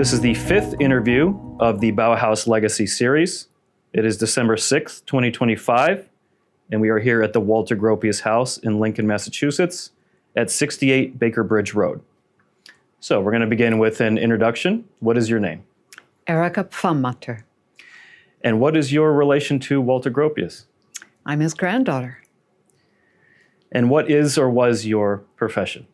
This is the fifth interview of the Bauhaus Legacy series. It is December 6th, 2025, and we are here at the Walter Gropius House in Lincoln, Massachusetts at 68 Baker Bridge Road. So we're going to begin with an introduction. What is your name? Erika Pfammatter. And what is your relation to Walter Gropius? I'm his granddaughter. And what is or was your profession?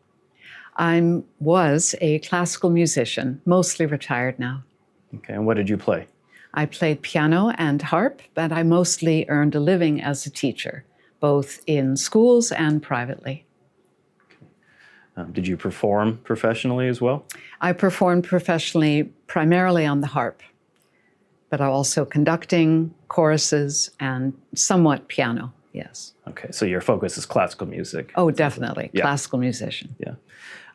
I was a classical musician, mostly retired now. Okay, and what did you play? I played piano and harp, but I mostly earned a living as a teacher, both in schools and privately. Did you perform professionally as well? I performed professionally primarily on the harp, but I'm also conducting choruses and somewhat piano, yes. Okay, so your focus is classical music. Oh, definitely, Yeah. classical musician. Yeah.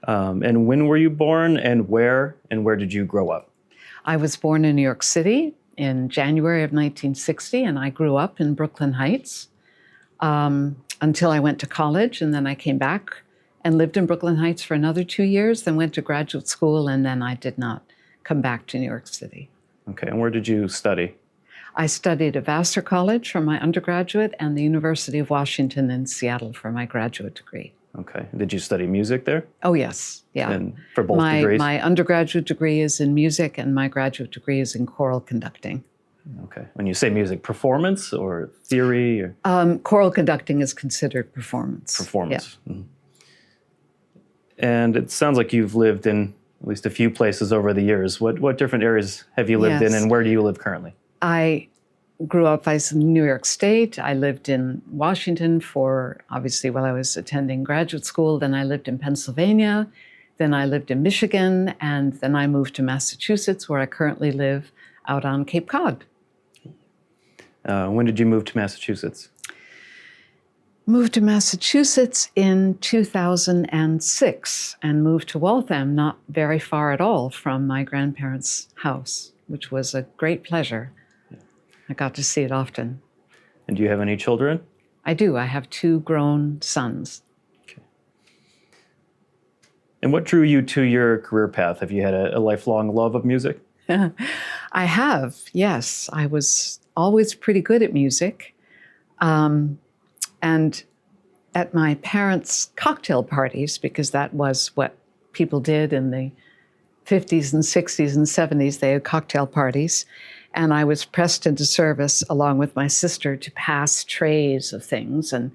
And when were you born and where did you grow up? I was born in New York City in January of 1960, and I grew up in Brooklyn Heights until I went to college, and then I came back and lived in Brooklyn Heights for another 2 years, then went to graduate school, and then I did not come back to New York City. Okay, and where did you study? I studied at Vassar College for my undergraduate and the University of Washington in Seattle for my graduate degree. Okay, did you study music there? Oh, yes, yeah. And for both degrees? My undergraduate degree is in music, and my graduate degree is in choral conducting. Okay, when you say music, performance or theory? Or? Choral conducting is considered performance. Performance. Yeah. Mm-hmm. And it sounds like you've lived in at least a few places over the years. What different areas have you lived in, and where do you live currently? I grew up in New York State. I lived in Washington obviously, while I was attending graduate school. Then I lived in Pennsylvania. Then I lived in Michigan. And then I moved to Massachusetts, where I currently live out on Cape Cod. When did you move to Massachusetts? Moved to Massachusetts in 2006 and moved to Waltham, not very far at all from my grandparents' house, which was a great pleasure. I got to see it often. And do you have any children? I do. I have 2 grown sons. Okay. And what drew you to your career path? Have you had a lifelong love of music? I have, yes. I was always pretty good at music. And at my parents' cocktail parties, because that was what people did in the 50s and 60s and 70s, they had cocktail parties. And I was pressed into service along with my sister to pass trays of things. And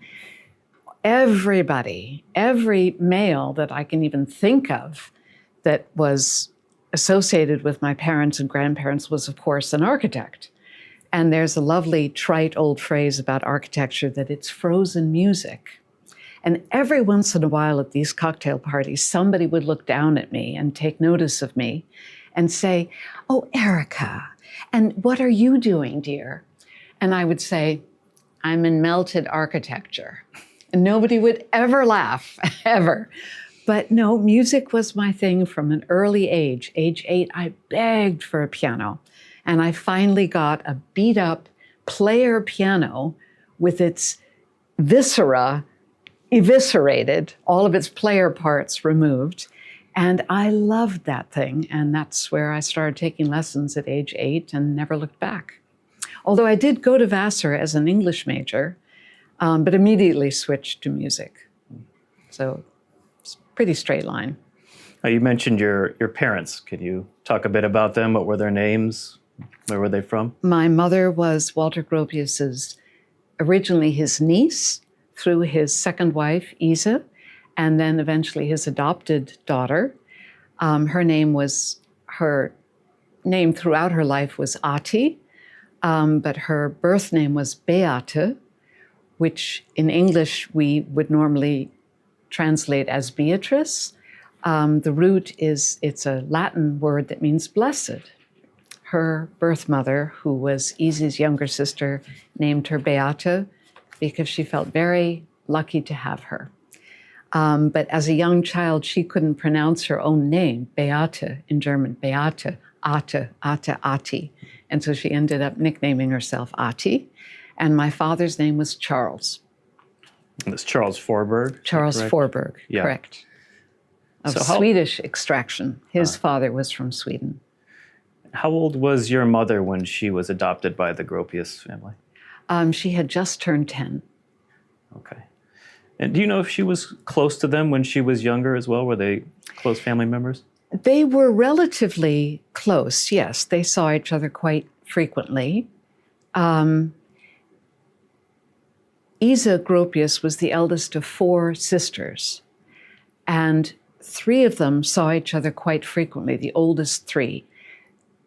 everybody, every male that I can even think of that was associated with my parents and grandparents was, of course, an architect. And there's a lovely trite old phrase about architecture that it's frozen music. And every once in a while at these cocktail parties, somebody would look down at me and take notice of me and say, "Oh, Erika, and what are you doing, dear?" And I would say, "I'm in melted architecture." And nobody would ever laugh, ever. But no, music was my thing from an early age. Age 8, I begged for a piano. And I finally got a beat-up player piano with its viscera eviscerated, all of its player parts removed. And I loved that thing. And that's where I started taking lessons at age 8 and never looked back. Although I did go to Vassar as an English major, but immediately switched to music. So it's a pretty straight line. You mentioned your parents. Could you talk a bit about them? What were their names? Where were they from? My mother was Walter Gropius's, originally his niece, through his second wife, Isa, and then eventually his adopted daughter. Her name throughout her life was Ati, but her birth name was Beate, which in English we would normally translate as Beatrice. The root it's a Latin word that means blessed. Her birth mother, who was Isa's younger sister, named her Beate because she felt very lucky to have her. But as a young child, she couldn't pronounce her own name, Beate, in German, Beate, Ati. And so she ended up nicknaming herself Ati. And my father's name was Charles. And it's Charles Forberg? Charles Forberg, yeah. Correct. Of Swedish extraction. His father was from Sweden. How old was your mother when she was adopted by the Gropius family? She had just turned 10. Okay. And do you know if she was close to them when she was younger as well? Were they close family members? They were relatively close, yes. They saw each other quite frequently. Isa Gropius was the eldest of 4 sisters, and 3 of them saw each other quite frequently, the oldest 3.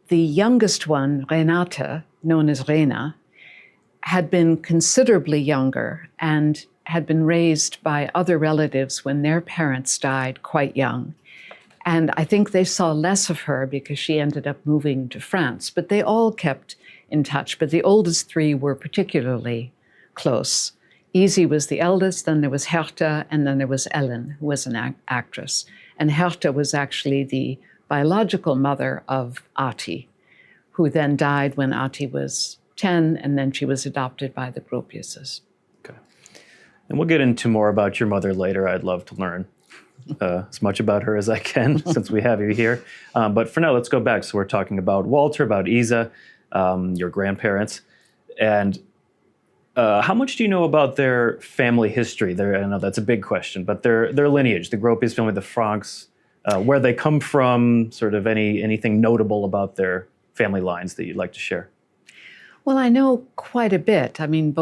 The youngest one, Renata, known as Rena, had been considerably younger and had been raised by other relatives when their parents died quite young. And I think they saw less of her because she ended up moving to France, but they all kept in touch. But the oldest 3 were particularly close. Isi was the eldest, then there was Herta, and then there was Ellen, who was an actress. And Herta was actually the biological mother of Ati, who then died when Ati was 10, and then she was adopted by the Gropiuses. Okay. And we'll get into more about your mother later. I'd love to learn as much about her as I can since we have you here. But for now, let's go back. So we're talking about Walter, about Isa, your grandparents. And how much do you know about their family history? I know that's a big question, but their lineage, the Gropius family, the Franks, where they come from, sort of anything notable about their family lines that you'd like to share? Well, I know quite a bit. I mean,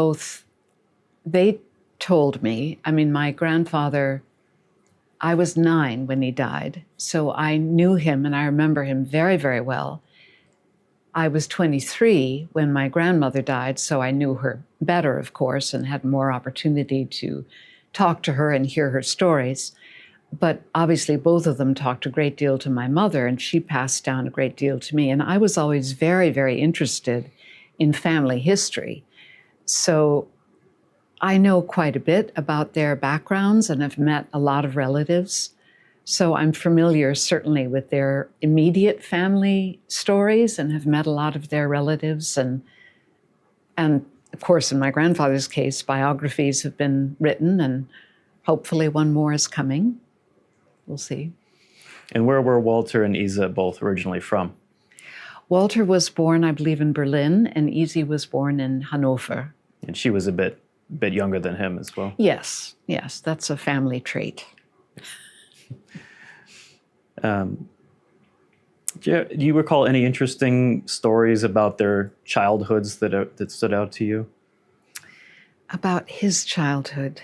they told me, my grandfather, I was 9 when he died, so I knew him and I remember him very, very well. I was 23 when my grandmother died, so I knew her better, of course, and had more opportunity to talk to her and hear her stories. But obviously, both of them talked a great deal to my mother, and she passed down a great deal to me. And I was always very, very interested in family history. So I know quite a bit about their backgrounds and have met a lot of relatives. So I'm familiar, certainly, with their immediate family stories and have met a lot of their relatives. And of course, in my grandfather's case, biographies have been written, and hopefully one more is coming. We'll see. And where were Walter and Isa both originally from? Walter was born, I believe, in Berlin, and Isi was born in Hanover. And she was a bit younger than him as well? Yes, that's a family trait. Do you recall any interesting stories about their childhoods that stood out to you? About his childhood?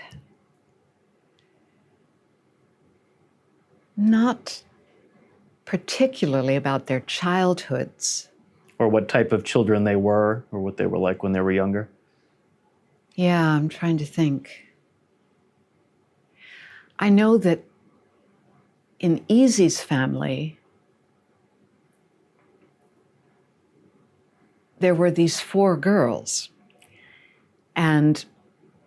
Not particularly about their childhoods. Or what type of children they were, or what they were like when they were younger? Yeah, I'm trying to think. I know that in Isi's family, there were these 4 girls, and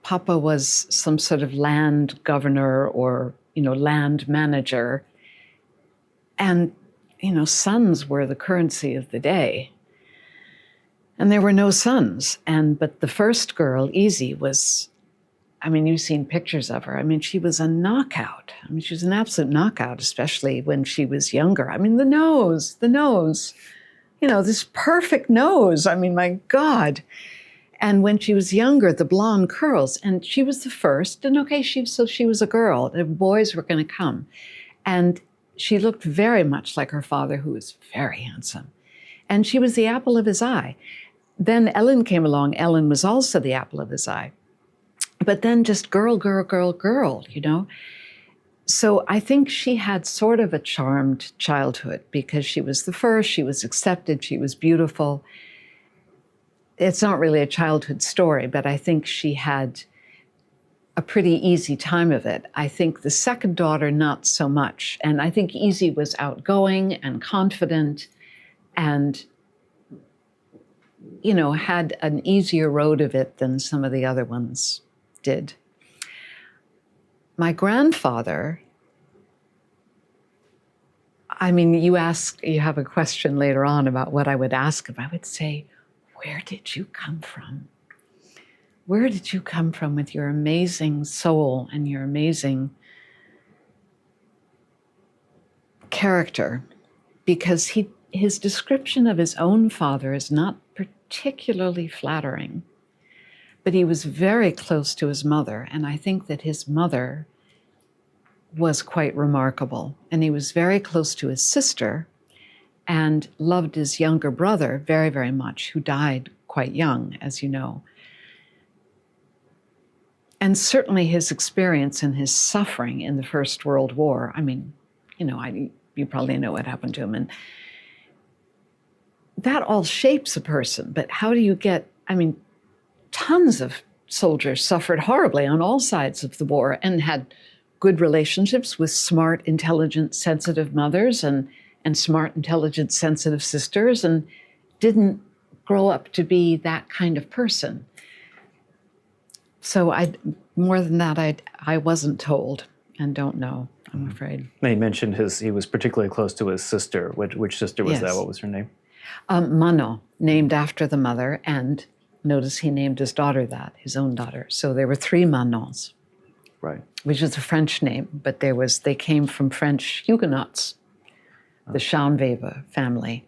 Papa was some sort of land governor or, land manager. And, sons were the currency of the day. And there were no sons. But the first girl, Isi, was, you've seen pictures of her. she was a knockout. She was an absolute knockout, especially when she was younger. The nose, this perfect nose. My God. And when she was younger, the blonde curls. And she was the first. And okay, she was a girl. The boys were going to come. And she looked very much like her father, who was very handsome. And she was the apple of his eye. Then Ellen came along. Ellen was also the apple of his eye. But then just girl. So I think she had sort of a charmed childhood because she was the first, she was accepted, she was beautiful. It's not really a childhood story, but I think she had a pretty easy time of it. I think the second daughter, not so much. And I think Isi was outgoing and confident and, had an easier road of it than some of the other ones did. My grandfather, you have a question later on about what I would ask him. I would say, where did you come from? Where did you come from with your amazing soul and your amazing character? Because his description of his own father is not particularly flattering, but he was very close to his mother, and I think that his mother was quite remarkable. And he was very close to his sister and loved his younger brother very, very much, who died quite young, as you know. And certainly his experience and his suffering in the First World War, I mean, you know, you probably know what happened to him. And that all shapes a person. But how do you get, I mean, tons of soldiers suffered horribly on all sides of the war and had good relationships with smart, intelligent, sensitive mothers and smart, intelligent, sensitive sisters, and didn't grow up to be that kind of person. So more than that, I wasn't told and don't know, I'm afraid. He mentioned he was particularly close to his sister. Which sister was that? What was her name? Manon, named after the mother, and notice he named his daughter that, his own daughter. So there were 3 Manons. Right. Which is a French name, but they came from French Huguenots, the Schaunweber family.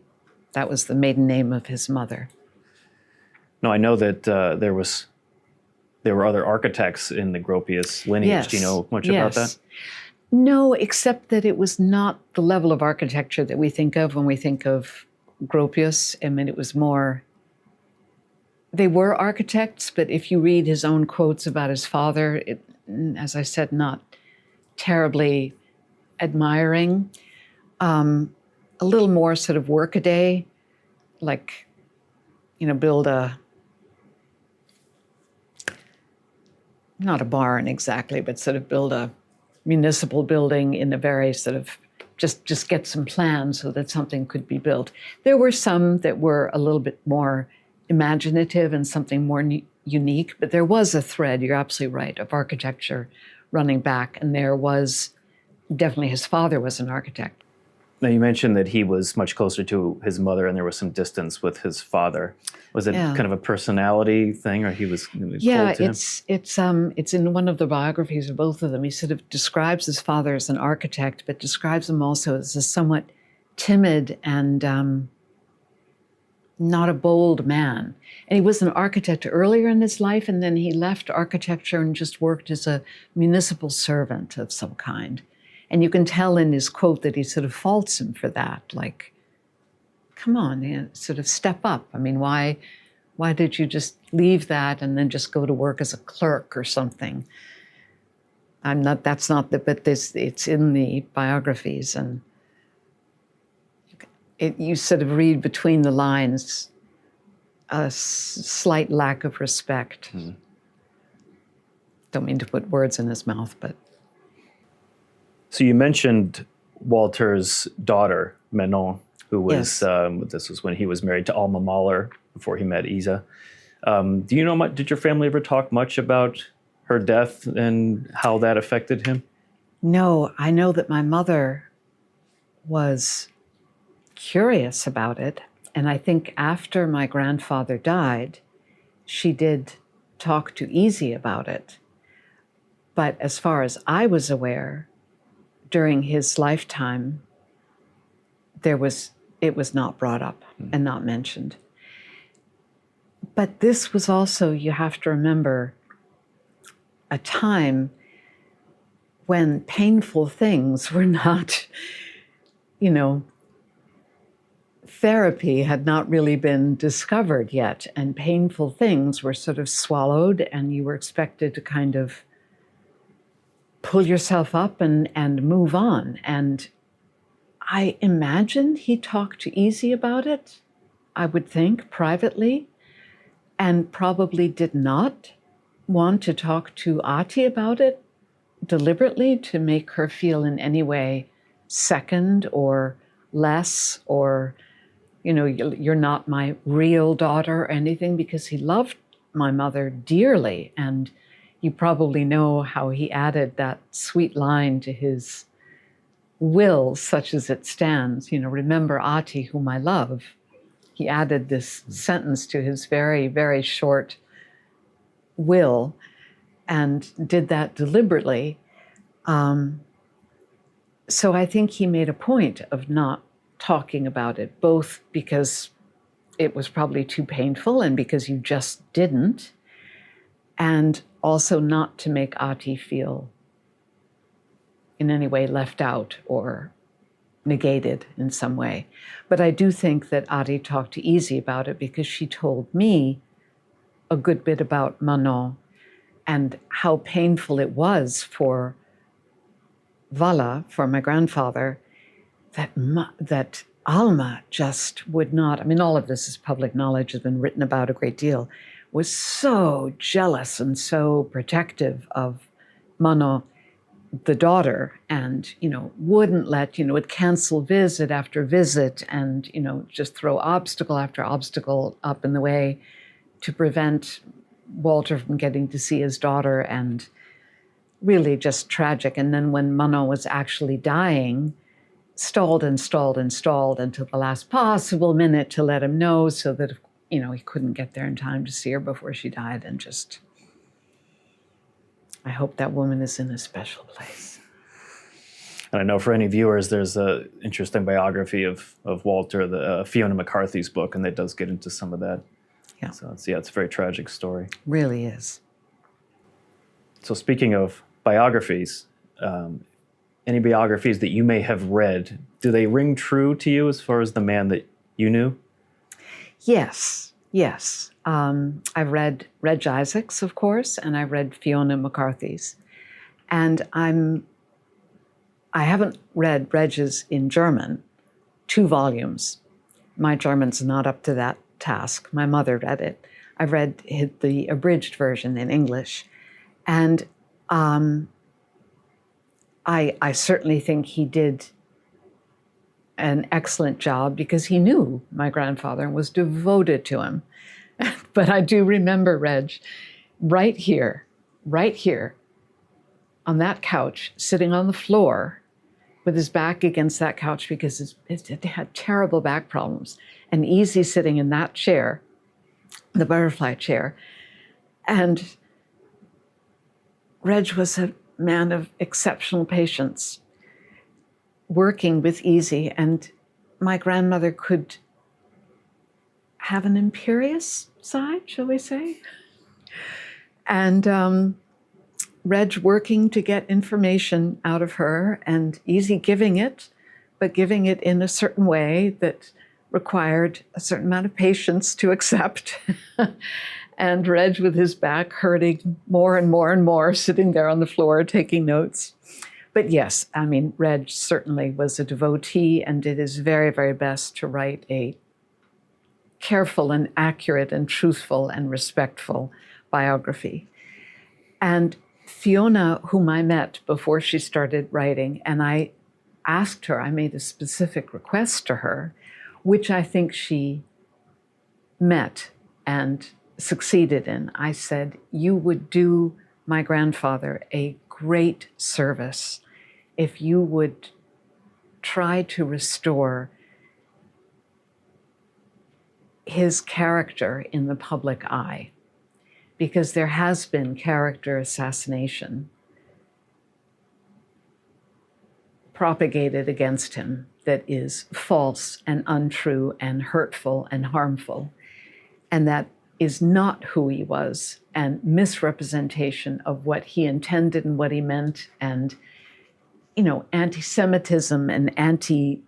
That was the maiden name of his mother. No, I know that there were other architects in the Gropius lineage. Yes. Do you know much about that? No, except that it was not the level of architecture that we think of when we think of Gropius. I mean, it was more, they were architects, but if you read his own quotes about his father, as I said, not terribly admiring. A little more sort of workaday, like, you know, build not a barn exactly, but sort of build a municipal building in a very sort of, just get some plans so that something could be built. There were some that were a little bit more imaginative and something more unique, but there was a thread, you're absolutely right, of architecture running back, and there was definitely, his father was an architect. Now, you mentioned that he was much closer to his mother and there was some distance with his father. Was it kind of a personality thing, or he was cold to him? It's in one of the biographies of both of them. He sort of describes his father as an architect, but describes him also as a somewhat timid and not a bold man. And he was an architect earlier in his life, and then he left architecture and just worked as a municipal servant of some kind. And you can tell in his quote that he sort of faults him for that, like, come on, you know, sort of step up. I mean, why did you just leave that and then just go to work as a clerk or something? It's in the biographies, and you sort of read between the lines a slight lack of respect. Mm. Don't mean to put words in his mouth, but. So you mentioned Walter's daughter, Manon, who was, this was when he was married to Alma Mahler before he met Isa. Do you know much, did your family ever talk much about her death and how that affected him? No, I know that my mother was curious about it. And I think after my grandfather died, she did talk to Easy about it. But as far as I was aware, during his lifetime, it was not brought up and not mentioned. But this was also, you have to remember, a time when painful things were not, you know, therapy had not really been discovered yet, and painful things were sort of swallowed, and you were expected to kind of pull yourself up and move on. And I imagine he talked to Easy about it, I would think, privately, and probably did not want to talk to Ati about it deliberately to make her feel in any way second or less, or, you know, you're not my real daughter or anything, because he loved my mother dearly. And you probably know how he added that sweet line to his will, such as it stands, you know, remember Ati, whom I love. He added this sentence to his very, very short will, and did that deliberately. So I think he made a point of not talking about it, both because it was probably too painful and because you just didn't, and also not to make Ati feel in any way left out or negated in some way. But I do think that Ati talked to Easy about it because she told me a good bit about Manon and how painful it was for Vala, for my grandfather, that Alma just would not, I mean, all of this is public knowledge, has been written about a great deal, was so jealous and so protective of Manon, the daughter, and, wouldn't let, would cancel visit after visit and, just throw obstacle after obstacle up in the way to prevent Walter from getting to see his daughter, and really just tragic. And then when Manon was actually dying, stalled until the last possible minute to let him know so that, he couldn't get there in time to see her before she died. And just, I hope that woman is in a special place. And I know for any viewers, there's an interesting biography of Walter, the Fiona McCarthy's book, and it does get into some of that. Yeah. So it's a very tragic story. Really is. So speaking of biographies, any biographies that you may have read, do they ring true to you as far as the man that you knew? Yes. I've read Reg Isaacs, of course, and I've read Fiona McCarthy's. And I haven't read Reg's in German, 2 volumes. My German's not up to that task. My mother read it. I've read the abridged version in English. And I certainly think he did an excellent job because he knew my grandfather and was devoted to him. But I do remember Reg right here on that couch, sitting on the floor with his back against that couch because it had terrible back problems, and Easy sitting in that chair, the butterfly chair. And Reg was a man of exceptional patience, working with Easy, and my grandmother could have an imperious side, shall we say? And Reg working to get information out of her, and Easy giving it, but giving it in a certain way that required a certain amount of patience to accept. And Reg with his back hurting more and more and more, sitting there on the floor taking notes. But yes, I mean, Reg certainly was a devotee and did his very, very best to write a careful and accurate and truthful and respectful biography. And Fiona, whom I met before she started writing, and I asked her, I made a specific request to her, which I think she met and succeeded in. I said, you would do my grandfather a great service if you would try to restore his character in the public eye, because there has been character assassination propagated against him that is false and untrue and hurtful and harmful, and that is not who he was, and misrepresentation of what he intended and what he meant, and, anti-Semitism and anti-female,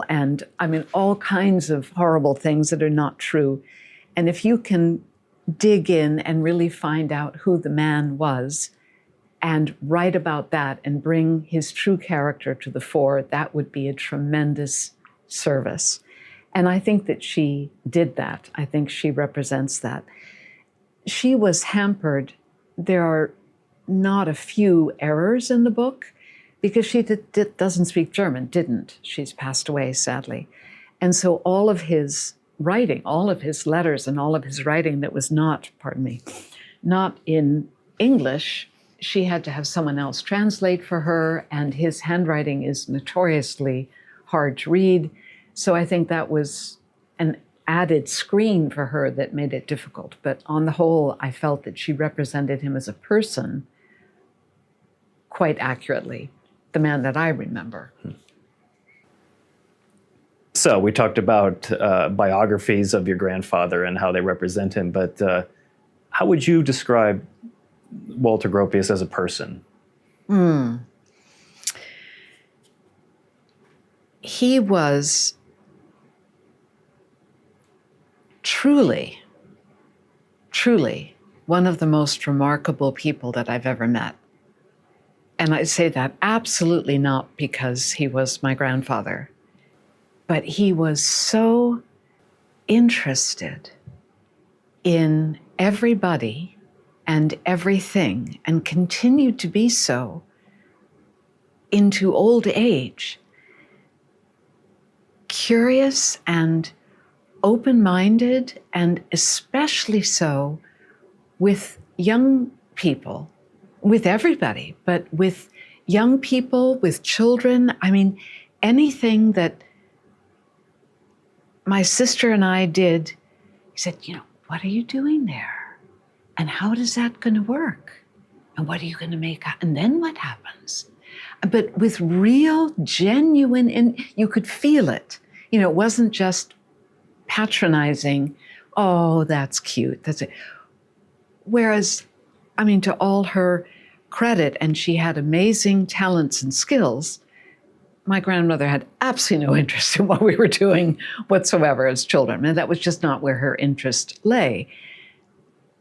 and I mean, all kinds of horrible things that are not true. And if you can dig in and really find out who the man was and write about that and bring his true character to the fore, that would be a tremendous service. And I think that she did that. I think she represents that. She was hampered. There are not a few errors in the book because she doesn't speak German, didn't. She's passed away, sadly. And so all of his writing, all of his letters and all of his writing that was not in English, she had to have someone else translate for her, and his handwriting is notoriously hard to read. So I think that was an added screen for her that made it difficult. But on the whole, I felt that she represented him as a person quite accurately, the man that I remember. so. We talked about biographies of your grandfather and how they represent him, but how would you describe Walter Gropius as a person? He was truly, truly one of the most remarkable people that I've ever met. And I say that absolutely not because he was my grandfather, but he was so interested in everybody and everything, and continued to be so into old age. Curious and open-minded, and especially so with young people, with everybody, but with young people, with children. I mean, anything that my sister and I did, he said, what are you doing there? And how is that going to work? And what are you going to make? And then what happens? But with real, genuine, and you could feel it. It wasn't just patronizing, oh, that's cute, that's it. Whereas, to all her credit, and she had amazing talents and skills, my grandmother had absolutely no interest in what we were doing whatsoever as children. And that was just not where her interest lay.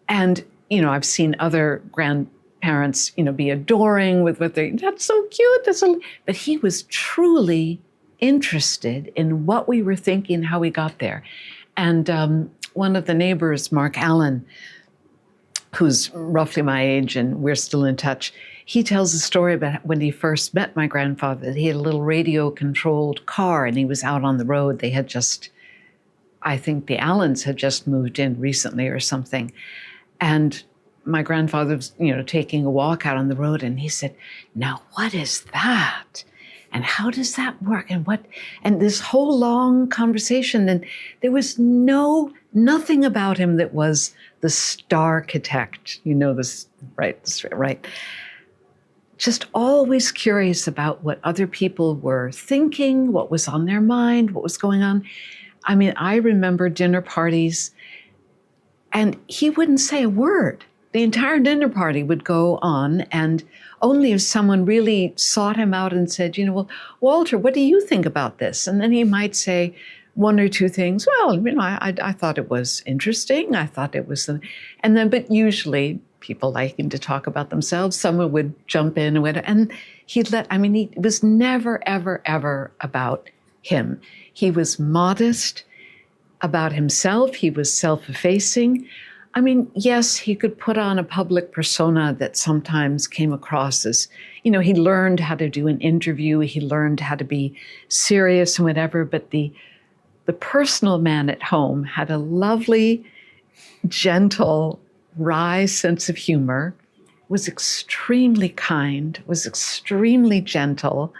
And, I've seen other grandparents, be adoring with what that's so cute, but he was truly interested in what we were thinking, how we got there. And one of the neighbors, Mark Allen, who's roughly my age and we're still in touch, he tells a story about when he first met my grandfather. He had a little radio-controlled car and he was out on the road. They had just, I think the Allens had just moved in recently or something. And my grandfather was, taking a walk out on the road, and he said, now what is that? And how does that work? And this whole long conversation, and there was nothing about him that was the star-architect, this, right? Just always curious about what other people were thinking, what was on their mind, what was going on. I remember dinner parties, and he wouldn't say a word. The entire dinner party would go on, and only if someone really sought him out and said, well, Walter, what do you think about this? And then he might say one or two things. Well, I thought it was interesting. I thought it was, but usually people liking to talk about themselves, someone would jump in and he was never, ever, ever about him. He was modest about himself. He was self-effacing. Yes, he could put on a public persona that sometimes came across as, he learned how to do an interview, he learned how to be serious and whatever, but the personal man at home had a lovely, gentle, wry sense of humor, was extremely kind, was extremely gentle,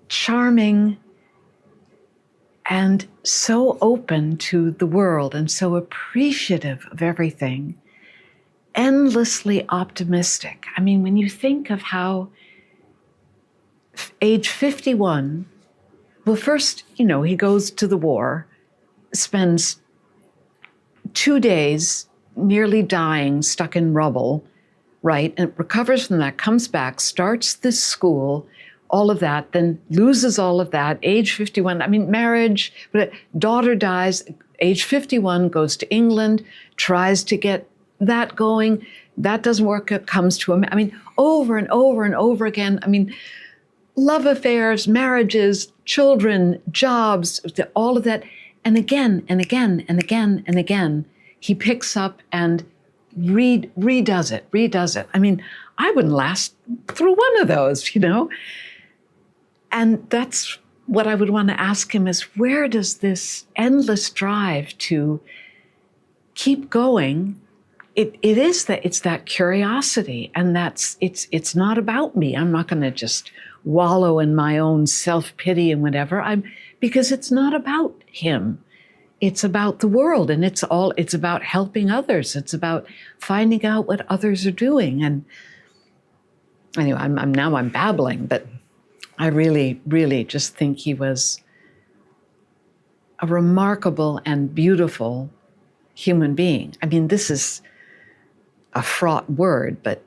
charming, and so open to the world and so appreciative of everything, endlessly optimistic. When you think of how age 51, well, first, he goes to the war, spends 2 days nearly dying, stuck in rubble, right? And recovers from that, comes back, starts this school, all of that, then loses all of that, age 51, marriage, but daughter dies, age 51, goes to England, tries to get that going, that doesn't work, it comes to him, over and over and over again, love affairs, marriages, children, jobs, all of that, and again, and again, and again, and again, he picks up and redoes it. I wouldn't last through one of those, And that's what I would want to ask him is, where does this endless drive to keep going? It's that curiosity, and it's not about me. I'm not going to just wallow in my own self-pity and whatever. Because it's not about him. It's about the world, and it's about helping others. It's about finding out what others are doing. And anyway, I'm babbling, but I really, really just think he was a remarkable and beautiful human being. I mean, this is a fraught word, but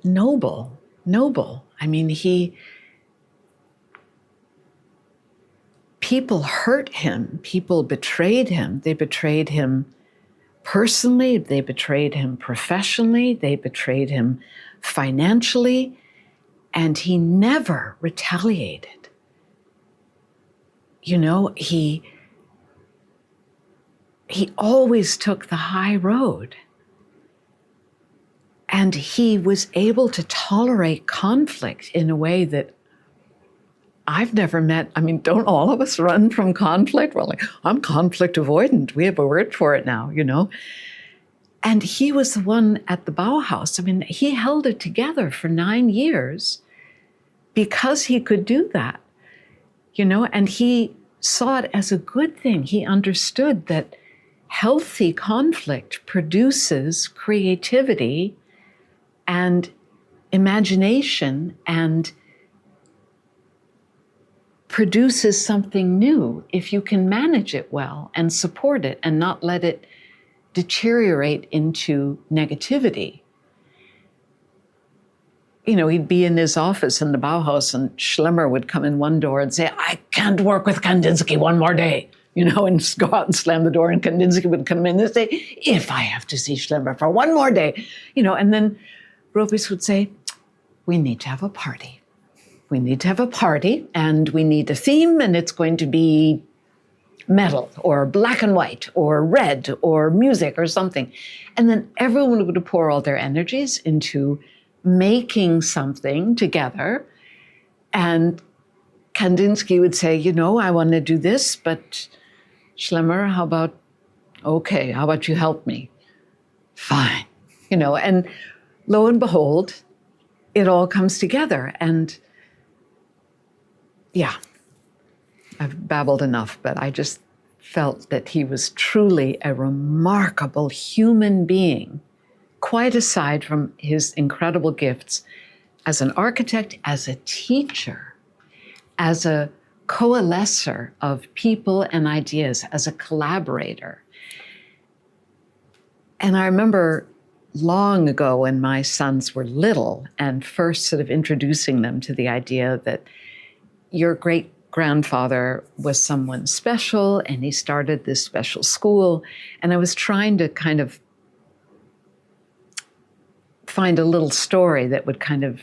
noble. I mean, people hurt him, people betrayed him. They betrayed him personally, they betrayed him professionally, they betrayed him financially, and he never retaliated. You know, he always took the high road. And he was able to tolerate conflict in a way that I've never met. I mean, don't all of us run from conflict? Well, like, I'm conflict avoidant. We have a word for it now, you know? And he was the one at the Bauhaus. I mean, he held it together for 9 years because he could do that, you know? And he saw it as a good thing. He understood that healthy conflict produces creativity and imagination and produces something new if you can manage it well and support it and not let it deteriorate into negativity. You know, he'd be in his office in the Bauhaus and Schlemmer would come in one door and say, I can't work with Kandinsky one more day, you know, and just go out and slam the door, and Kandinsky would come in and say, if I have to see Schlemmer for one more day, you know, and then Gropius would say, we need to have a party. We need to have a party, and we need a theme, and it's going to be metal or black and white or red or music or something. And then everyone would pour all their energies into making something together. And Kandinsky would say, you know, I want to do this, but Schlemmer, how about you help me? Fine. You know, and lo and behold, it all comes together. And yeah, I've babbled enough, but I just felt that he was truly a remarkable human being, quite aside from his incredible gifts as an architect, as a teacher, as a coalescer of people and ideas, as a collaborator. And I remember long ago when my sons were little and first sort of introducing them to the idea that your great-grandfather was someone special and he started this special school. And I was trying to kind of find a little story that would kind of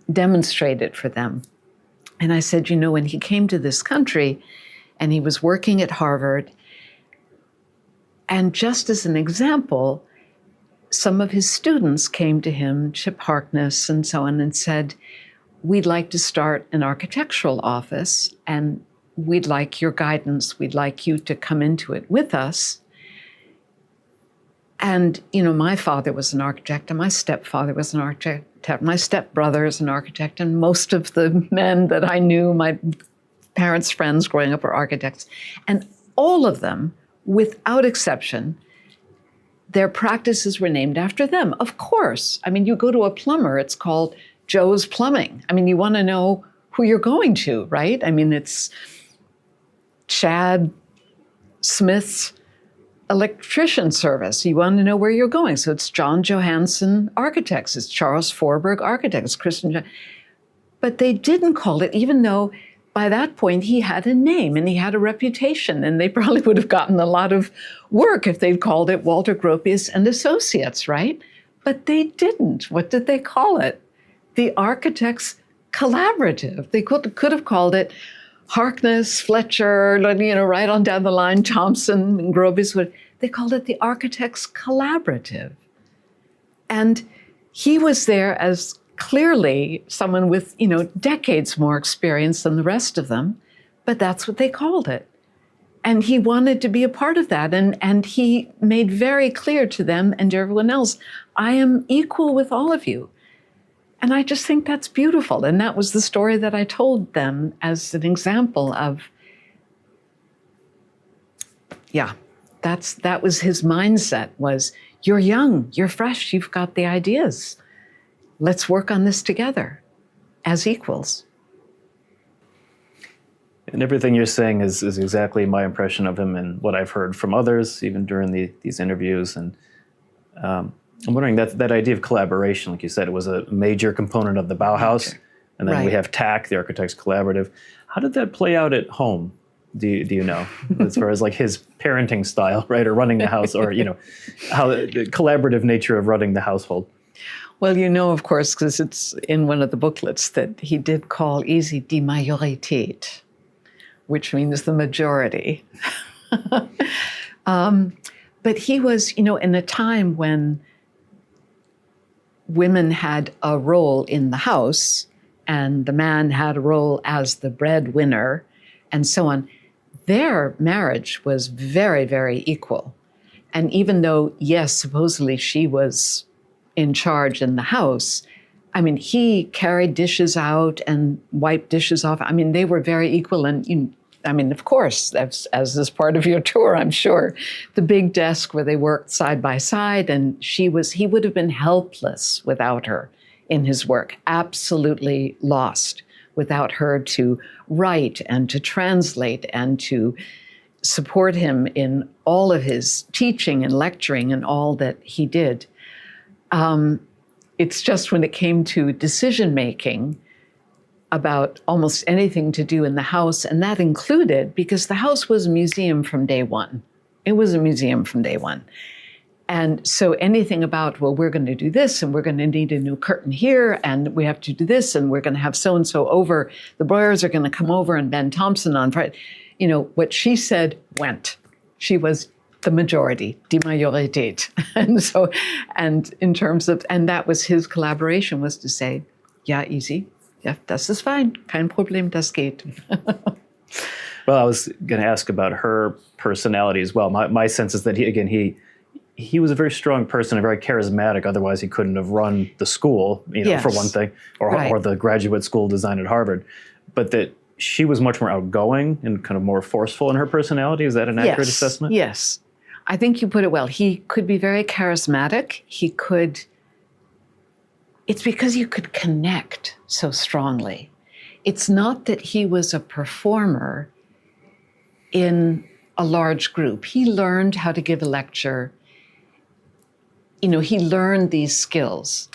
demonstrate it for them. And I said, you know, when he came to this country and he was working at Harvard, and just as an example, some of his students came to him, Chip Harkness and so on, and said, we'd like to start an architectural office and we'd like your guidance. We'd like you to come into it with us. And, you know, my father was an architect and my stepfather was an architect. My stepbrother is an architect, and most of the men that I knew, my parents' friends growing up, were architects. And all of them, without exception, their practices were named after them. Of course. I mean, you go to a plumber, it's called Joe's Plumbing. I mean, you want to know who you're going to, right? I mean, it's Chad Smith's electrician service. You want to know where you're going. So it's John Johansen Architects. It's Charles Forberg Architects, Christian. But they didn't call it, even though by that point he had a name and he had a reputation, and they probably would have gotten a lot of work if they'd called it Walter Gropius and Associates, right? But they didn't. What did they call it? The Architects Collaborative. They could have called it Harkness, Fletcher, you know, right on down the line, Thompson and Gropius. They called it the Architects Collaborative. And he was there as clearly someone with, you know, decades more experience than the rest of them, but that's what they called it. And he wanted to be a part of that. And he made very clear to them and to everyone else, I am equal with all of you. And I just think that's beautiful. And that was the story that I told them as an example of, yeah, that was his mindset, was you're young, you're fresh, you've got the ideas. Let's work on this together as equals. And everything you're saying is exactly my impression of him and what I've heard from others, even during these interviews. And I'm wondering that idea of collaboration, like you said, it was a major component of the Bauhaus. And then we have TAC, the Architects Collaborative. How did that play out at home? Do you know, as far as like his parenting style, right, or running the house, or how the collaborative nature of running the household? Well, of course, because it's in one of the booklets that he did call easy die Majorität, which means the majority. But he was, in a time when women had a role in the house and the man had a role as the breadwinner and so on, their marriage was very, very equal. And even though, yes, supposedly she was in charge in the house, I mean, he carried dishes out and wiped dishes off. I mean, they were very equal. And, of course, as is part of your tour, I'm sure, the big desk where they worked side by side, and he would have been helpless without her in his work, absolutely lost without her to write and to translate and to support him in all of his teaching and lecturing and all that he did. It's just when it came to decision-making about almost anything to do in the house, and that included, because the house was a museum from day one. It was a museum from day one. And so anything about, well, we're going to do this, and we're going to need a new curtain here, and we have to do this, and we're going to have so-and-so over. The Breuers are going to come over, and Ben Thompson on Friday. What she said went. She was the majority, die Majorität. And that was his collaboration, was to say, yeah, easy. Ja, das ist fein. Kein Problem, das geht. Well, I was going to ask about her personality as well. My sense is that he was a very strong person, and very charismatic. Otherwise, he couldn't have run the school, Yes. for one thing, or the graduate school design at Harvard. But that she was much more outgoing and kind of more forceful in her personality. Is that an accurate assessment? Yes. I think you put it well. He could be very charismatic. It's because you could connect so strongly. It's not that he was a performer in a large group. He learned how to give a lecture. He learned these skills.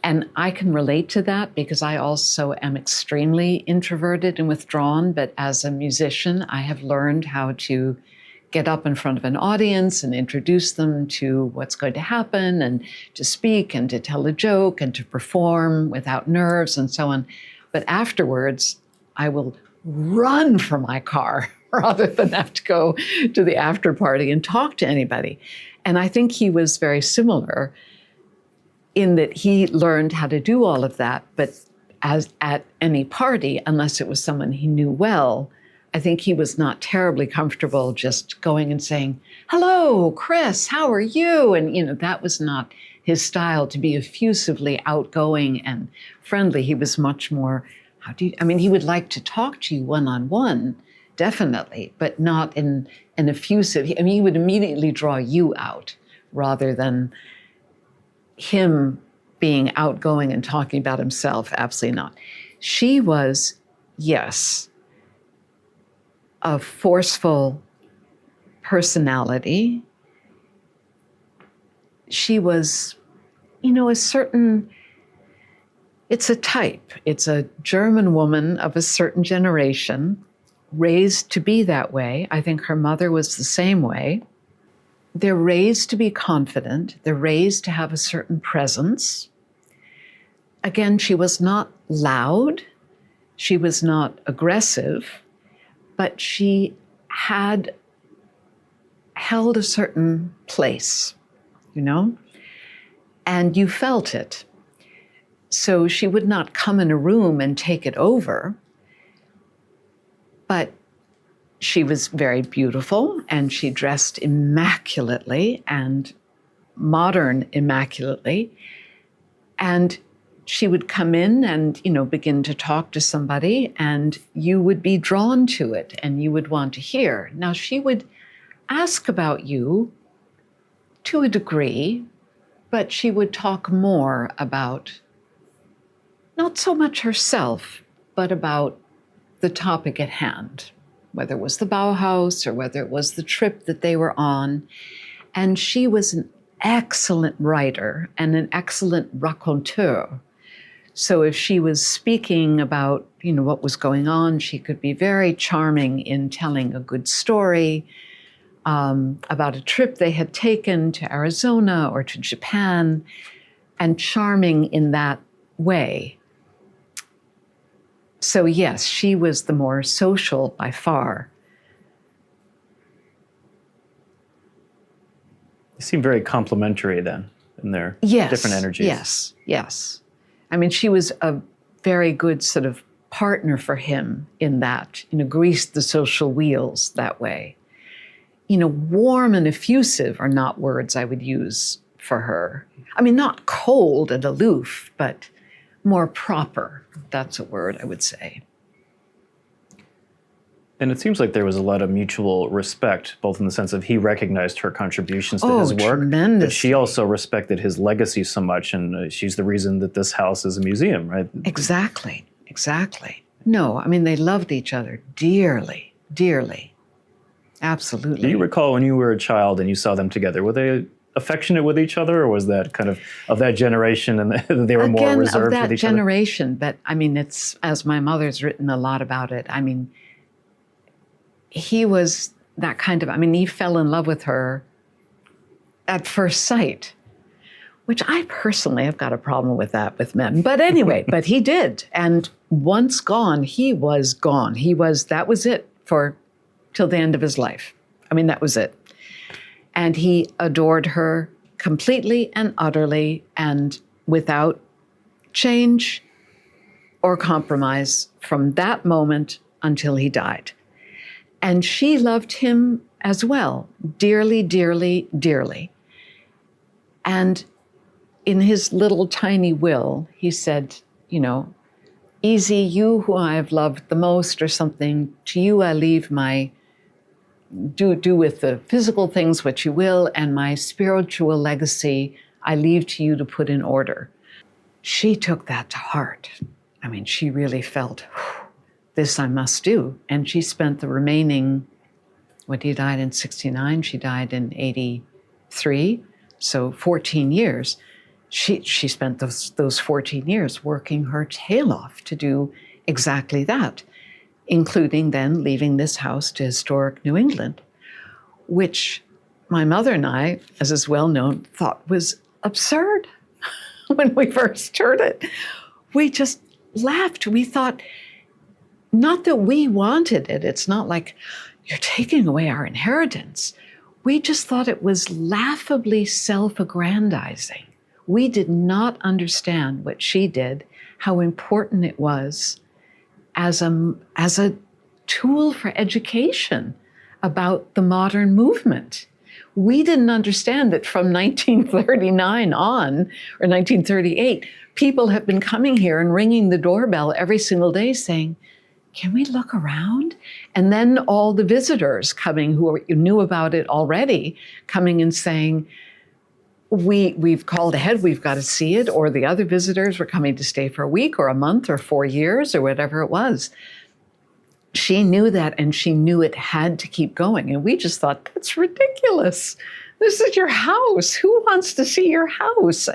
And I can relate to that because I also am extremely introverted and withdrawn, but as a musician, I have learned how to get up in front of an audience and introduce them to what's going to happen, and to speak and to tell a joke and to perform without nerves and so on. But afterwards, I will run for my car rather than have to go to the after party and talk to anybody. And I think he was very similar in that he learned how to do all of that, but as at any party, unless it was someone he knew well, I think he was not terribly comfortable just going and saying, hello, Chris, how are you? And, that was not his style, to be effusively outgoing and friendly. He was much more, he would like to talk to you one-on-one, definitely, but not in an effusive, he would immediately draw you out rather than him being outgoing and talking about himself. Absolutely not. She was, yes, a forceful personality. She was, it's a type. It's a German woman of a certain generation, raised to be that way. I think her mother was the same way. They're raised to be confident. They're raised to have a certain presence. Again, she was not loud. She was not aggressive. But she had held a certain place, and you felt it. So she would not come in a room and take it over, but she was very beautiful, and she dressed immaculately and modern immaculately. And she would come in and, begin to talk to somebody, and you would be drawn to it and you would want to hear. Now, she would ask about you to a degree, but she would talk more about not so much herself, but about the topic at hand. whether it was the Bauhaus or whether it was the trip that they were on. And she was an excellent writer and an excellent raconteur. So if she was speaking about, what was going on, she could be very charming in telling a good story about a trip they had taken to Arizona or to Japan, and charming in that way. So yes, she was the more social by far. They seem very complementary then in their Yes, different energies. Yes. I mean, she was a very good sort of partner for him in that, greased the social wheels that way. Warm and effusive are not words I would use for her. I mean, not cold and aloof, but more proper. That's a word I would say. And it seems like there was a lot of mutual respect, both in the sense of he recognized her contributions to his work, tremendously. but she also respected his legacy so much, and she's the reason that this house is a museum, right? Exactly. No, I mean, they loved each other dearly. Absolutely. Do you recall when you were a child and you saw them together, were they affectionate with each other, or was that kind of that generation and they were more reserved with each other? Generation, but I mean, it's, as my mother's written a lot about it, I mean, he was that kind of, he fell in love with her at first sight, which I personally have got a problem with that with men. But anyway, but he did. And once gone, he was gone. That was it till the end of his life. That was it. And he adored her completely and utterly and without change or compromise from that moment until he died. And she loved him as well, dearly. And in his little tiny will, he said, easy, you who I have loved the most or something, to you I leave my, do with the physical things what you will, and my spiritual legacy I leave to you to put in order. She took that to heart. She really felt, this I must do. And she spent the remaining, he died in 69, she died in 83, so 14 years. She spent those 14 years working her tail off to do exactly that, including then leaving this house to historic New England, which my mother and I, as is well known, thought was absurd when we first heard it. We just laughed. We thought, not that we wanted it. It's not like you're taking away our inheritance. We just thought it was laughably self-aggrandizing. We did not understand what she did, how important it was as a tool for education about the modern movement. We didn't understand that from 1939 on, or 1938, people have been coming here and ringing the doorbell every single day saying, can we look around? And then all the visitors coming who knew about it already, coming and saying, we've called ahead, we've got to see it, or the other visitors were coming to stay for a week or a month or 4 years or whatever it was. She knew that, and she knew it had to keep going. And we just thought, that's ridiculous. This is your house. Who wants to see your house?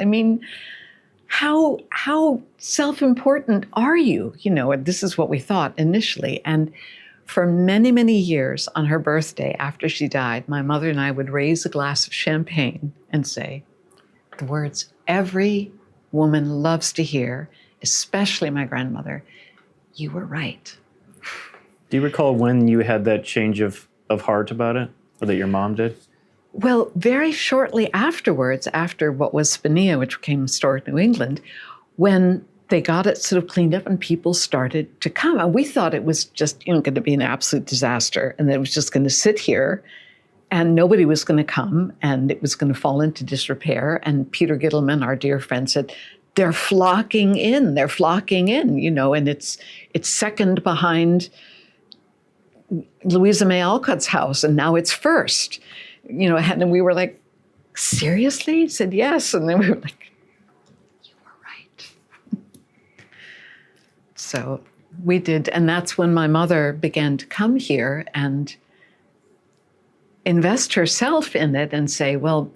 How self-important are you? And this is what we thought initially. And for many, many years on her birthday after she died, my mother and I would raise a glass of champagne and say the words every woman loves to hear, especially my grandmother, you were right. Do you recall when you had that change of heart about it, or that your mom did? Well, very shortly afterwards, after what was Spinnea, which became Historic New England, when they got it sort of cleaned up and people started to come. And we thought it was just going to be an absolute disaster, and that it was just going to sit here and nobody was going to come and it was going to fall into disrepair. And Peter Gittleman, our dear friend, said, they're flocking in, and it's second behind Louisa May Alcott's house, and now it's first. And we were like, seriously? He said, yes. And then we were like, you were right. So We did, and that's when my mother began to come here and invest herself in it and say, well,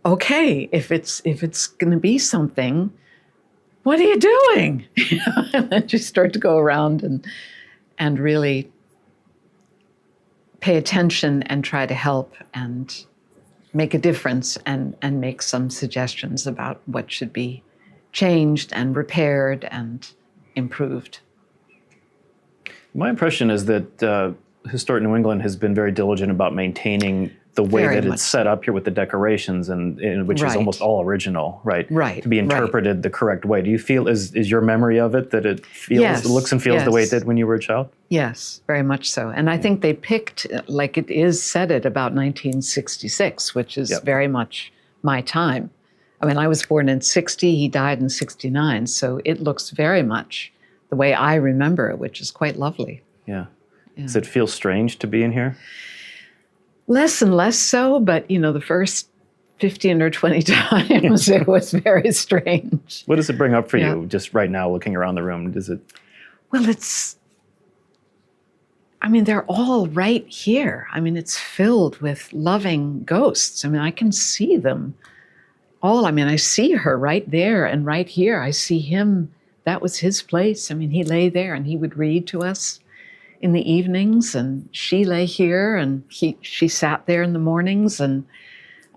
okay, if it's going to be something, what are you doing? And then she started to go around and really pay attention and try to help and make a difference and make some suggestions about what should be changed and repaired and improved. My impression is that Historic New England has been very diligent about maintaining the way Very that much it's set up here with the decorations, and which is Right. almost all original, right? Right, To be right. interpreted the correct way. Do you feel, is your memory of it that it feels, Yes, it looks and feels the way it yes. did when you were a child? Yes, very much so. And I think they picked, like it is set at about 1966, which is Yep. very much my time. I mean, I was born in 60, he died in 69, so it looks very much the way I remember it, which is quite lovely. Yeah. Does it feel strange to be in here? Less and less so, but the first 15 or 20 times it was very strange. What does it bring up for Yeah. you just right now looking around the room? Does it? Well, they're all right here. I mean, it's filled with loving ghosts. I mean, I can see them all. I mean, I see her right there and right here. I see him. That was his place. I mean, he lay there and he would read to us in the evenings, and she lay here and she sat there in the mornings, and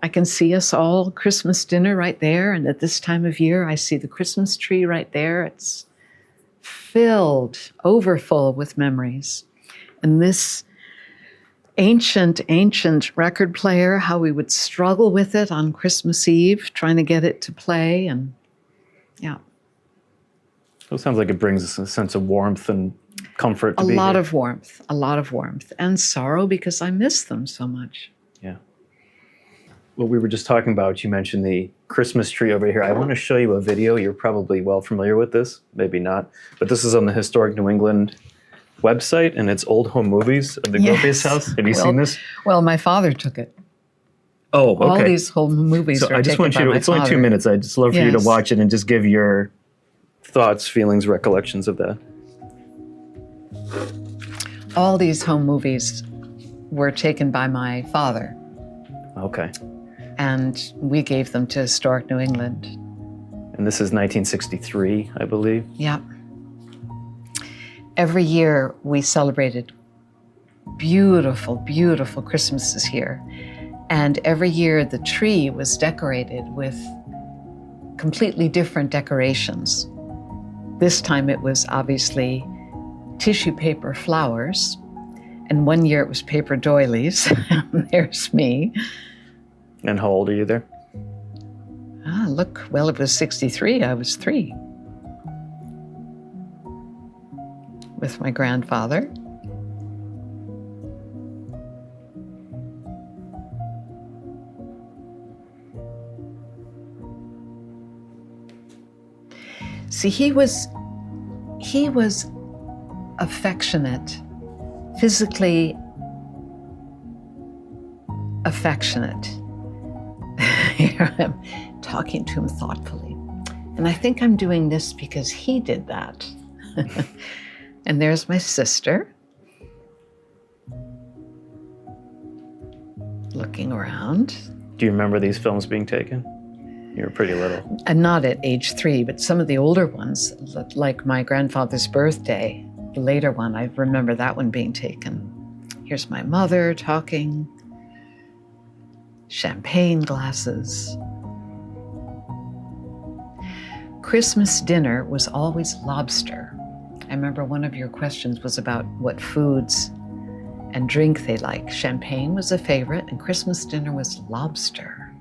I can see us all Christmas dinner right there. And at this time of year, I see the Christmas tree right there. It's filled, overfull with memories. And this ancient record player, how we would struggle with it on Christmas Eve, trying to get it to play. And yeah. It sounds like it brings us a sense of warmth and comfort to A be lot here. of warmth, and sorrow because I miss them so much. Yeah. Well, we were just talking about, you mentioned the Christmas tree over here. I want to show you a video. You're probably well familiar with this, maybe not. But this is on the Historic New England website, and it's old home movies of the Gropius House. Have you seen this? Well, my father took it. Oh, okay. All these home movies So are I just taken want you by to, my it's only 2 father. minutes. I'd just love for you to Yes. watch it and just give your thoughts, feelings, recollections of that. All these home movies were taken by my father, Okay. and we gave them to Historic New England. And this is 1963, I believe. Yeah. Every year we celebrated beautiful, beautiful Christmases here. And every year the tree was decorated with completely different decorations. This time it was obviously tissue paper flowers. And one year it was paper doilies. There's me. And how old are you there? Ah, look, well, it was 63. I was 3. With my grandfather. See, he was affectionate, physically affectionate. Here I'm talking to him thoughtfully. And I think I'm doing this because he did that. And there's my sister, looking around. Do you remember these films being taken? You were pretty little. And not at age 3, but some of the older ones, like my grandfather's birthday, the later one, I remember that one being taken. Here's my mother talking. Champagne glasses. Christmas dinner was always lobster. I remember one of your questions was about what foods and drink they like. Champagne was a favorite, and Christmas dinner was lobster,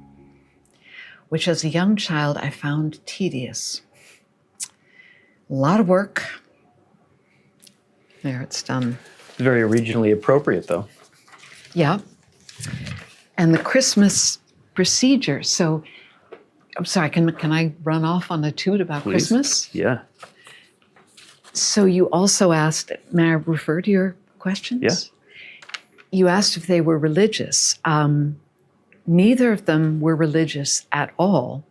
which as a young child I found tedious. A lot of work. There, it's done. Very regionally appropriate, though. Yeah. And the Christmas procedure. So, I'm sorry, can I run off on a toot about Please. Christmas? Yeah. So you also asked, may I refer to your questions? Yeah. You asked if they were religious. Neither of them were religious at all.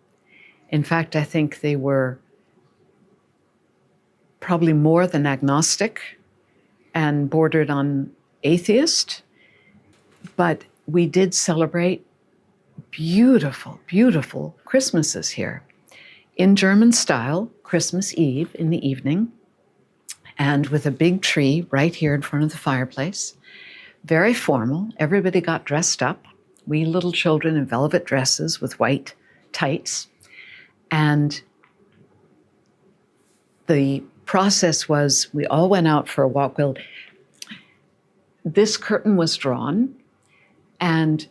In fact, I think they were probably more than agnostic and bordered on atheist, but we did celebrate beautiful, beautiful Christmases here in German style, Christmas Eve in the evening, and with a big tree right here in front of the fireplace. Very formal. Everybody got dressed up. We little children in velvet dresses with white tights. And the process was we all went out for a walk. Well, this curtain was drawn, and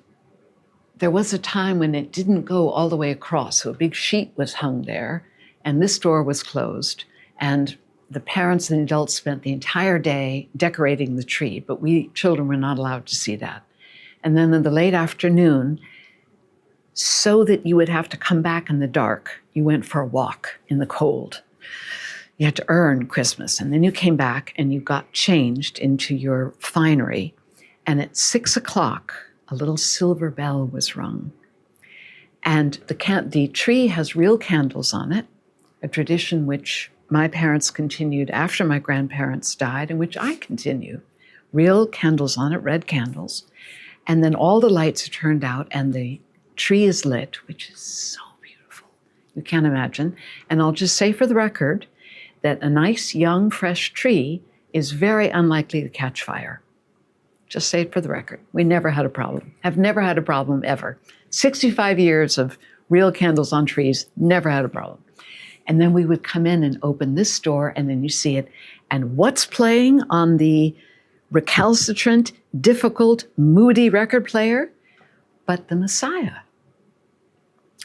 there was a time when it didn't go all the way across. So a big sheet was hung there, and this door was closed. And the parents and the adults spent the entire day decorating the tree, but we children were not allowed to see that. And then in the late afternoon, so that you would have to come back in the dark, you went for a walk in the cold. You had to earn Christmas. And then you came back and you got changed into your finery. And at 6 o'clock, a little silver bell was rung. And the tree has real candles on it, a tradition which my parents continued after my grandparents died, and which I continue. Real candles on it, red candles. And then all the lights are turned out and the tree is lit, which is so beautiful. You can't imagine. And I'll just say for the record that a nice, young, fresh tree is very unlikely to catch fire. Just say it for the record. We never had a problem. Have never had a problem ever. 65 years of real candles on trees, never had a problem. And then we would come in and open this door, and then you see it. And what's playing on the recalcitrant, difficult, moody record player? But the Messiah.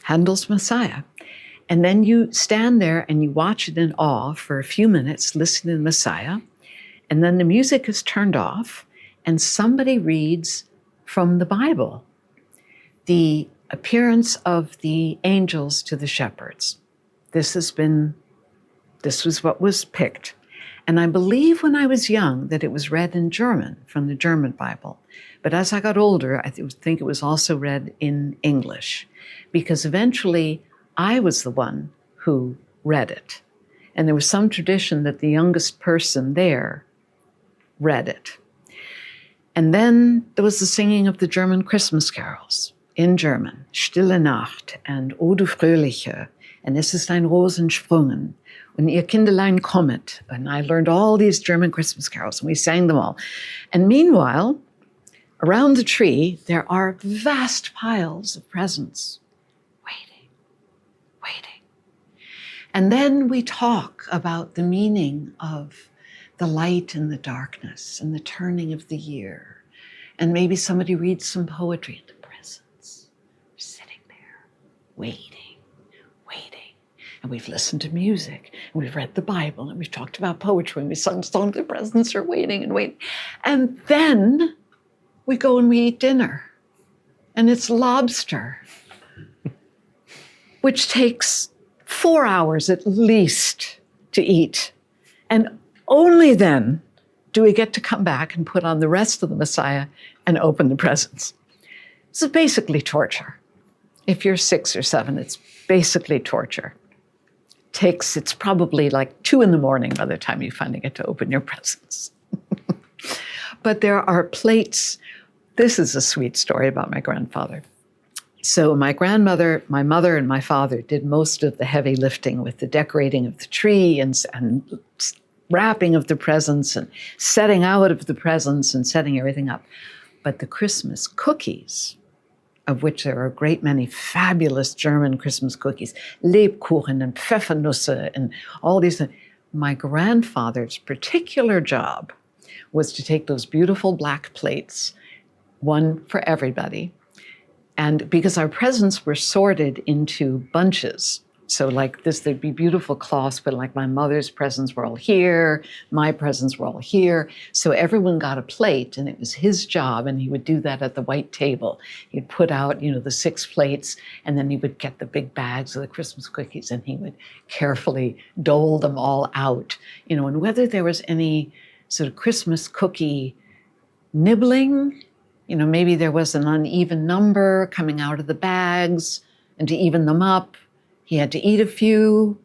Handel's Messiah. And then you stand there and you watch it in awe for a few minutes, listening to the Messiah. And then the music is turned off, and somebody reads from the Bible the appearance of the angels to the shepherds. This was what was picked. And I believe when I was young that it was read in German, from the German Bible. But as I got older, I think it was also read in English, because eventually I was the one who read it. And there was some tradition that the youngest person there read it. And then there was the singing of the German Christmas carols in German, Stille Nacht and O du Fröhliche, and Es ist ein Rosensprungen, und ihr Kindelein kommet. And I learned all these German Christmas carols, and we sang them all. And meanwhile, around the tree, there are vast piles of presents, waiting. And then we talk about the meaning of the light and the darkness and the turning of the year. And maybe somebody reads some poetry, and the presents are sitting there, waiting. And we've listened to music, and we've read the Bible, and we've talked about poetry, and we've sung songs, the presents are waiting and waiting. And then we go and we eat dinner. And it's lobster, which takes 4 hours at least to eat. And only then do we get to come back and put on the rest of the Messiah and open the presents. So basically torture. If you're 6 or 7, it's basically torture. It's probably like 2 a.m. by the time you finally get to open your presents. But there are plates. This is a sweet story about my grandfather. So my grandmother, my mother, and my father did most of the heavy lifting with the decorating of the tree and wrapping of the presents and setting out of the presents and setting everything up. But the Christmas cookies, of which there are a great many fabulous German Christmas cookies, Lebkuchen and Pfeffernusse and all these things. My grandfather's particular job was to take those beautiful black plates, one for everybody, and because our presents were sorted into bunches, so like this, there'd be beautiful cloths, but like my mother's presents were all here, my presents were all here. So everyone got a plate, and it was his job, and he would do that at the white table. He'd put out, the 6 plates, and then he would get the big bags of the Christmas cookies, and he would carefully dole them all out, and whether there was any sort of Christmas cookie nibbling, maybe there was an uneven number coming out of the bags, and to even them up, he had to eat a few.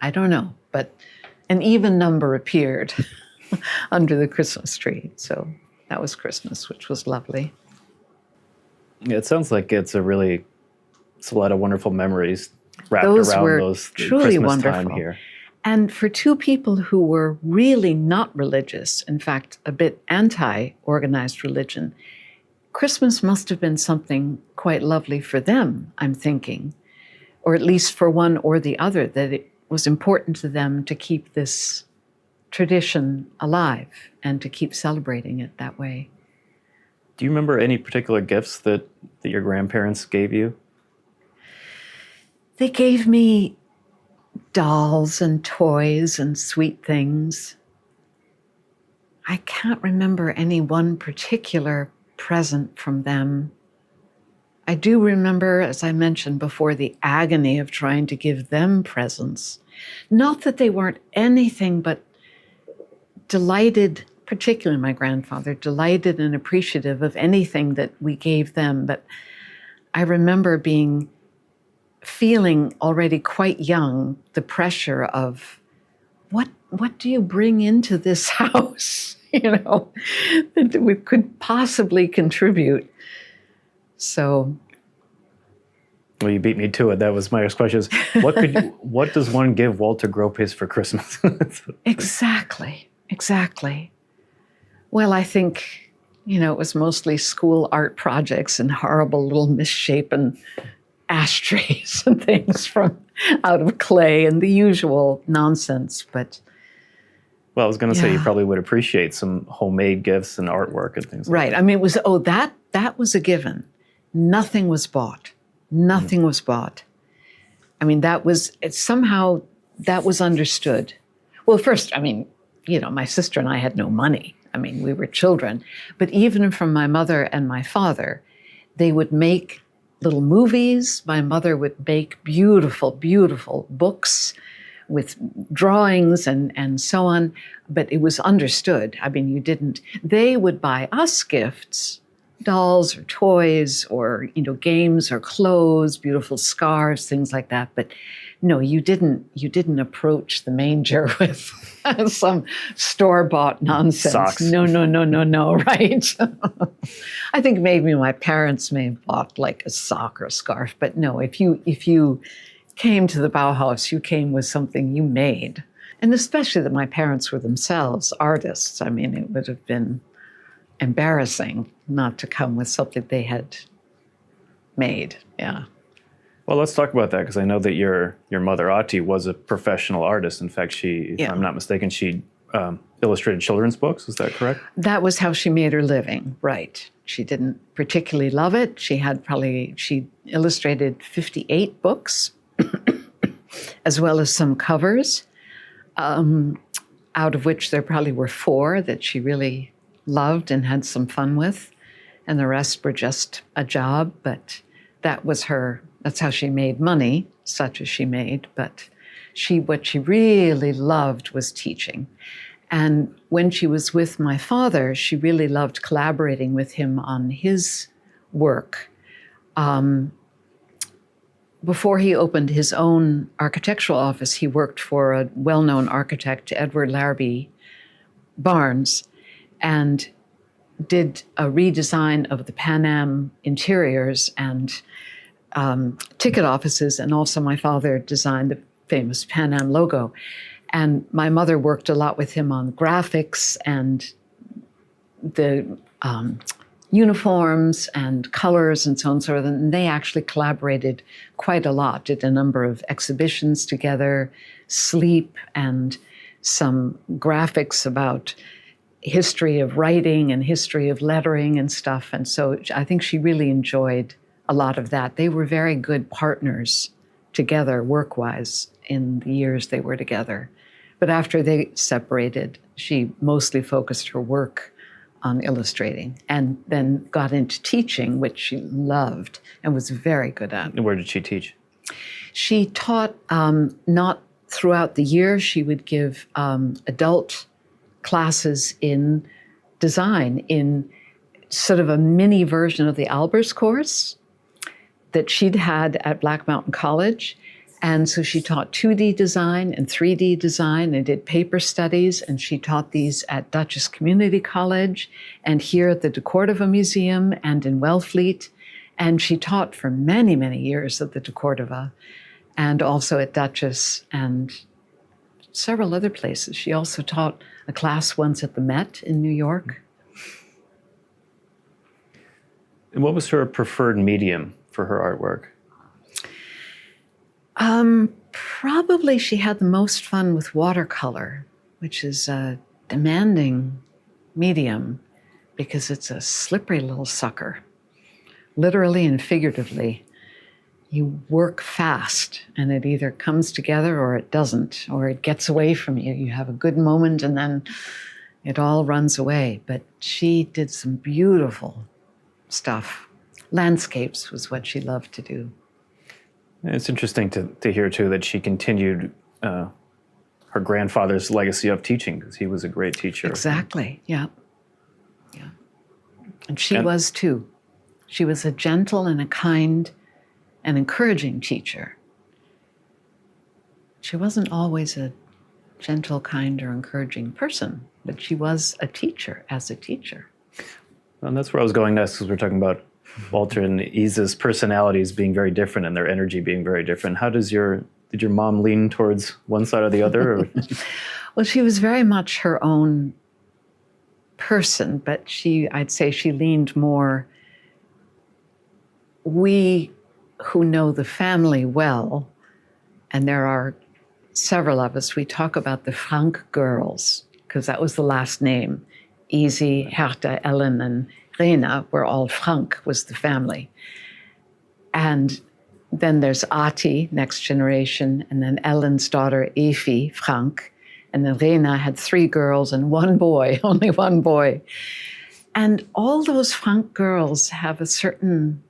I don't know, but an even number appeared under the Christmas tree. So that was Christmas, which was lovely. Yeah, it sounds like it's a lot of wonderful memories wrapped Those around were those truly Christmas wonderful. time here. And for two people who were really not religious, in fact, a bit anti-organized religion, Christmas must have been something quite lovely for them, I'm thinking, or at least for one or the other, that it was important to them to keep this tradition alive and to keep celebrating it that way. Do you remember any particular gifts that your grandparents gave you? They gave me dolls and toys and sweet things. I can't remember any one particular present from them. I do remember, as I mentioned before, the agony of trying to give them presents. Not that they weren't anything but delighted, particularly my grandfather, delighted and appreciative of anything that we gave them. But I remember feeling already quite young the pressure of what do you bring into this house, that we could possibly contribute. So, well, you beat me to it. That was my next question. What does one give Walter Gropius for Christmas? Exactly. Well, I think, it was mostly school art projects and horrible little misshapen ashtrays and things from out of clay and the usual nonsense. But well, I was going to say you probably would appreciate some homemade gifts and artwork and things like that. Right. I mean, it was, that was a given. Nothing was bought. Nothing was bought. I mean, that was understood. Well, first, I mean, my sister and I had no money. I mean, we were children. But even from my mother and my father, they would make little movies. My mother would make beautiful, beautiful books with drawings and so on. But it was understood. I mean, they would buy us gifts, dolls or toys or, games or clothes, beautiful scarves, things like that. But no, you didn't approach the manger with some store-bought nonsense. Socks. No, right? I think maybe my parents may have bought like a sock or a scarf, but no, if you came to the Bauhaus, you came with something you made. And especially that my parents were themselves artists. I mean, it would have been embarrassing not to come with something they had made. Yeah. Well, let's talk about that, because I know that your mother, Ati, was a professional artist. In fact, if I'm not mistaken, she illustrated children's books. Is that correct? That was how she made her living, right. She didn't particularly love it. She illustrated 58 books, as well as some covers, out of which there probably were 4 that she really loved and had some fun with. And the rest were just a job, but that's how she made money, such as she made. But what she really loved was teaching. And when she was with my father, she really loved collaborating with him on his work. Before he opened his own architectural office, he worked for a well-known architect, Edward Larrabee Barnes, and did a redesign of the Pan Am interiors and ticket offices, and also my father designed the famous Pan Am logo. And my mother worked a lot with him on graphics and the uniforms and colors and so on and so forth. And they actually collaborated quite a lot, did a number of exhibitions together, sleep, and some graphics about history of writing and history of lettering and stuff. And so I think she really enjoyed a lot of that. They were very good partners together, work-wise, in the years they were together. But after they separated, she mostly focused her work on illustrating and then got into teaching, which she loved and was very good at. And where did she teach? She taught not throughout the year. She would give adult classes in design, in sort of a mini version of the Albers course that she'd had at Black Mountain College. And so she taught 2D design and 3D design and did paper studies. And she taught these at Duchess Community College and here at the De Cordova Museum and in Wellfleet. And she taught for many, many years at the De Cordova and also at Duchess and several other places. She also taught a class once at the Met in New York. And what was her preferred medium for her artwork? Probably she had the most fun with watercolor, which is a demanding medium because it's a slippery little sucker, literally and figuratively. You work fast and it either comes together or it doesn't, or it gets away from you. You have a good moment and then it all runs away. But she did some beautiful stuff. Landscapes was what she loved to do. It's interesting to hear, too, that she continued her grandfather's legacy of teaching, because he was a great teacher. Exactly, yeah. Yeah. And she was, too. She was a gentle and a kind and encouraging teacher. She wasn't always a gentle, kind, or encouraging person, but she was a teacher as a teacher. And that's where I was going next, because we're talking about Walter and Isa's personalities being very different and their energy being very different. Did your mom lean towards one side or the other? Or? Well, she was very much her own person, but I'd say she leaned more. We who know the family well, and there are several of us, we talk about the Frank girls, because that was the last name. Isi, Herta, Ellen, and Rena were all Frank, was the family. And then there's Ati, next generation, and then Ellen's daughter, Efi, Frank. And then Rena had 3 girls and 1 boy, only 1 boy. And all those Frank girls have a certain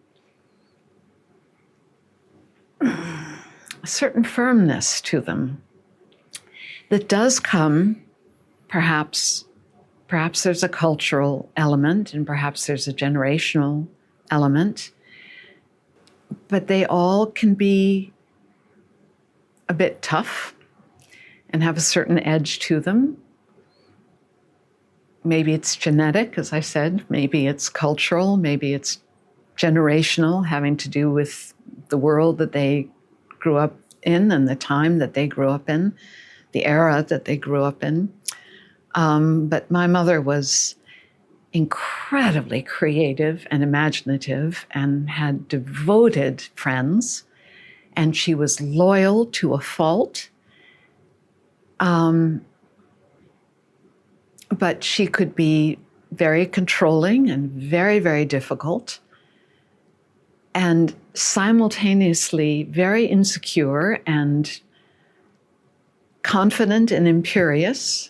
firmness to them that does come, perhaps there's a cultural element and perhaps there's a generational element, but they all can be a bit tough and have a certain edge to them. Maybe it's genetic, as I said, maybe it's cultural, maybe it's generational, having to do with the world that they grew up in and the time that they grew up in, the era that they grew up in. But my mother was incredibly creative and imaginative and had devoted friends, and she was loyal to a fault. But she could be very controlling and very, very difficult, and simultaneously very insecure and confident and imperious.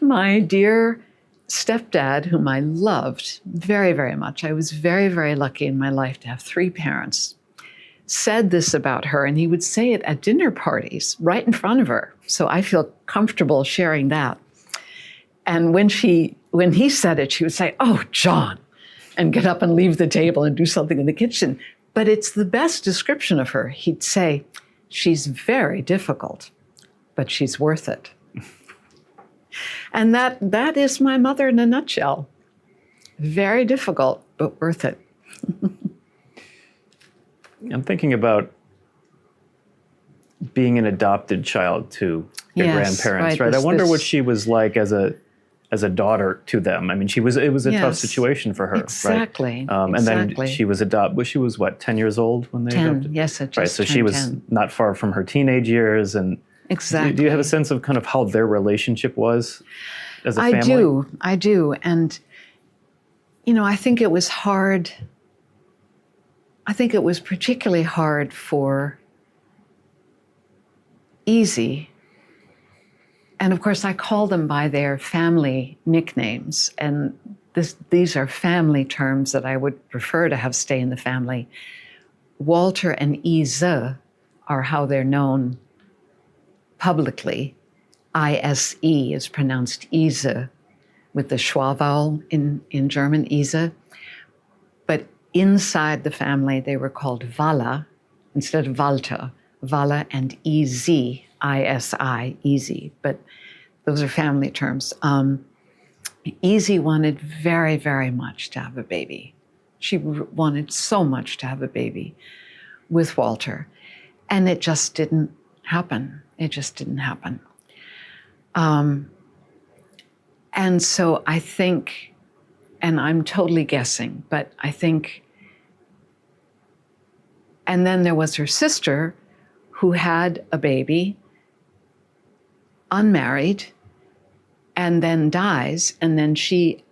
My dear stepdad, whom I loved very, very much, I was very, very lucky in my life to have 3 parents, said this about her, and he would say it at dinner parties right in front of her. So I feel comfortable sharing that. And when he said it, she would say, "Oh, John," and get up and leave the table and do something in the kitchen. But it's the best description of her. He'd say, "She's very difficult, but she's worth it." And that is my mother in a nutshell. Very difficult, but worth it. I'm thinking about being an adopted child to your grandparents, right? I wonder what she was like as a daughter to them. I mean, it was a tough situation for her, exactly, right? And then she was adopted. She was what, 10 years old when they 10, adopted? yes, it just right. So she was 10. Not far from her teenage years, and exactly. Do you have a sense of kind of how their relationship was as a family? I do, and I think it was hard. I think it was particularly hard for Easy. And of course, I call them by their family nicknames. And these are family terms that I would prefer to have stay in the family. Walter and Isa are how they're known publicly. ISE is pronounced Isa with the schwa vowel in German, Isa. But inside the family, they were called Walla instead of Walter. Walla and Easy, I-S-I, Easy, but those are family terms. Easy wanted very, very much to have a baby. She wanted so much to have a baby with Walter, and it just didn't happen. It just didn't happen. And so I think, and I'm totally guessing, but I think, and then there was her sister who had a baby, unmarried, and then dies, and then she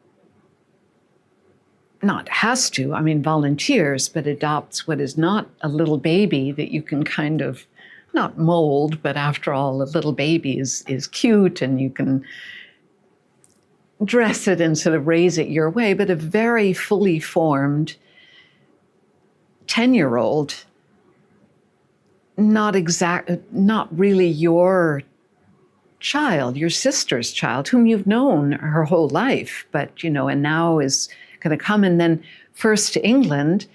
not has to, I mean, volunteers, but adopts what is not a little baby that you can kind of, not mold, but after all, a little baby is cute and you can dress it and sort of raise it your way, but a very fully formed 10-year-old, not really your child, your sister's child, whom you've known her whole life, but, you know, and now is going to come and then first to England,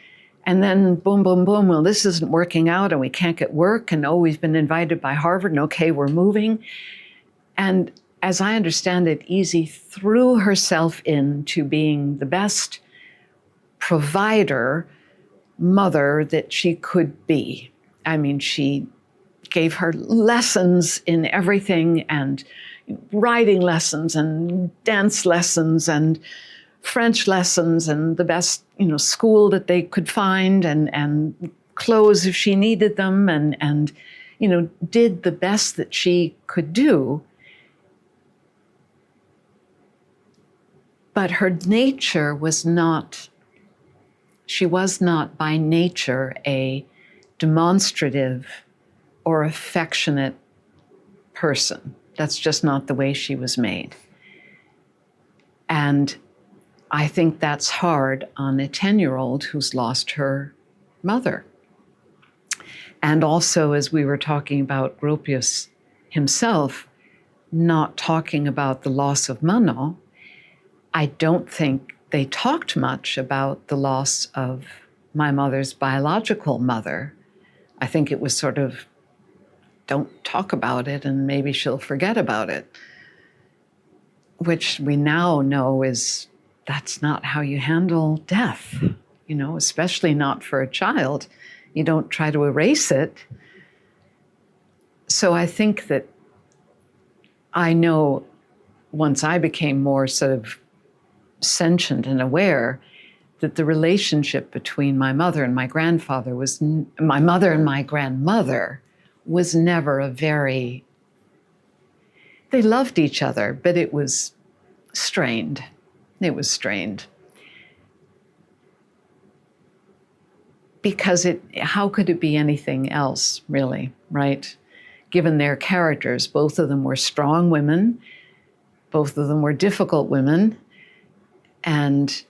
and then boom, boom, boom, well, this isn't working out and we can't get work, and oh, we've been invited by Harvard, and okay, we're moving. And as I understand it, Easy threw herself into being the best provider, mother that she could be. I mean, she gave her lessons in everything, and writing lessons and dance lessons and French lessons, and the best, you know, school that they could find, and clothes if she needed them, and you know, did the best that she could do. But her nature was not, she was not by nature a demonstrative or affectionate person. That's just not the way she was made. And I think that's hard on a 10-year-old who's lost her mother. And also, as we were talking about Gropius himself, not talking about the loss of Manon, I don't think they talked much about the loss of my mother's biological mother. I think it was sort of, don't talk about it and maybe she'll forget about it, which we now know is, that's not how you handle death, you know, especially not for a child. You don't try to erase it. So I think that I know once I became more sort of sentient and aware that the relationship between my mother and my grandfather was, my mother and my grandmother was never a very, they loved each other, but it was strained. It was strained. Because how could it be anything else, really, right? Given their characters, both of them were strong women, both of them were difficult women, and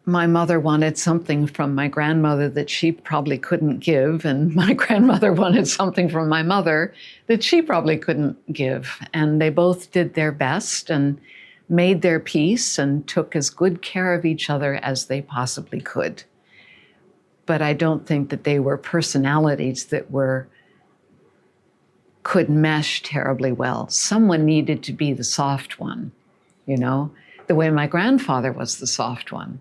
my mother wanted something from my grandmother that she probably couldn't give, and my grandmother wanted something from my mother that she probably couldn't give. And they both did their best and made their peace and took as good care of each other as they possibly could. But I don't think that they were personalities that could mesh terribly well. Someone needed to be the soft one, you know, the way my grandfather was the soft one,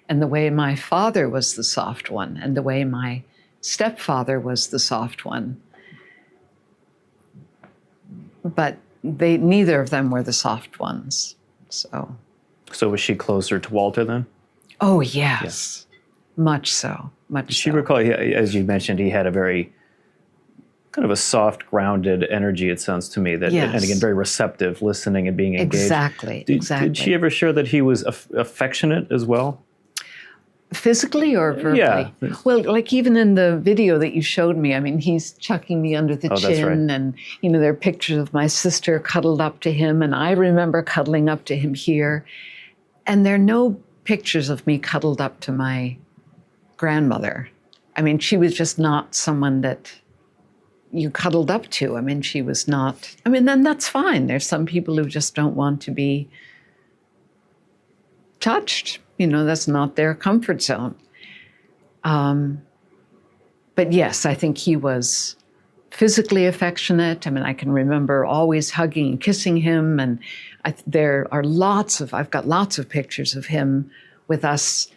and the way my father was the soft one, and the way my stepfather was the soft one. But neither of them were the soft ones. So was she closer to Walter then? Oh, yes. Much so, much so. She recall, as you mentioned, he had a very kind of a soft, grounded energy, it sounds to me, that, yes. And again, very receptive, listening and being engaged. Exactly, exactly. Did she ever share that he was affectionate as well? Physically or verbally? Yeah. Well, like even in the video that you showed me, I mean, he's chucking me under the chin, that's right. And, you know, there are pictures of my sister cuddled up to him, and I remember cuddling up to him here. And there are no pictures of me cuddled up to my grandmother. I mean, she was just not someone that you cuddled up to. I mean, she was not, I mean, then that's fine. There's some people who just don't want to be touched. You know, that's not their comfort zone. But yes, I think he was physically affectionate. I mean, I can remember always hugging and kissing him. And I've got lots of pictures of him with us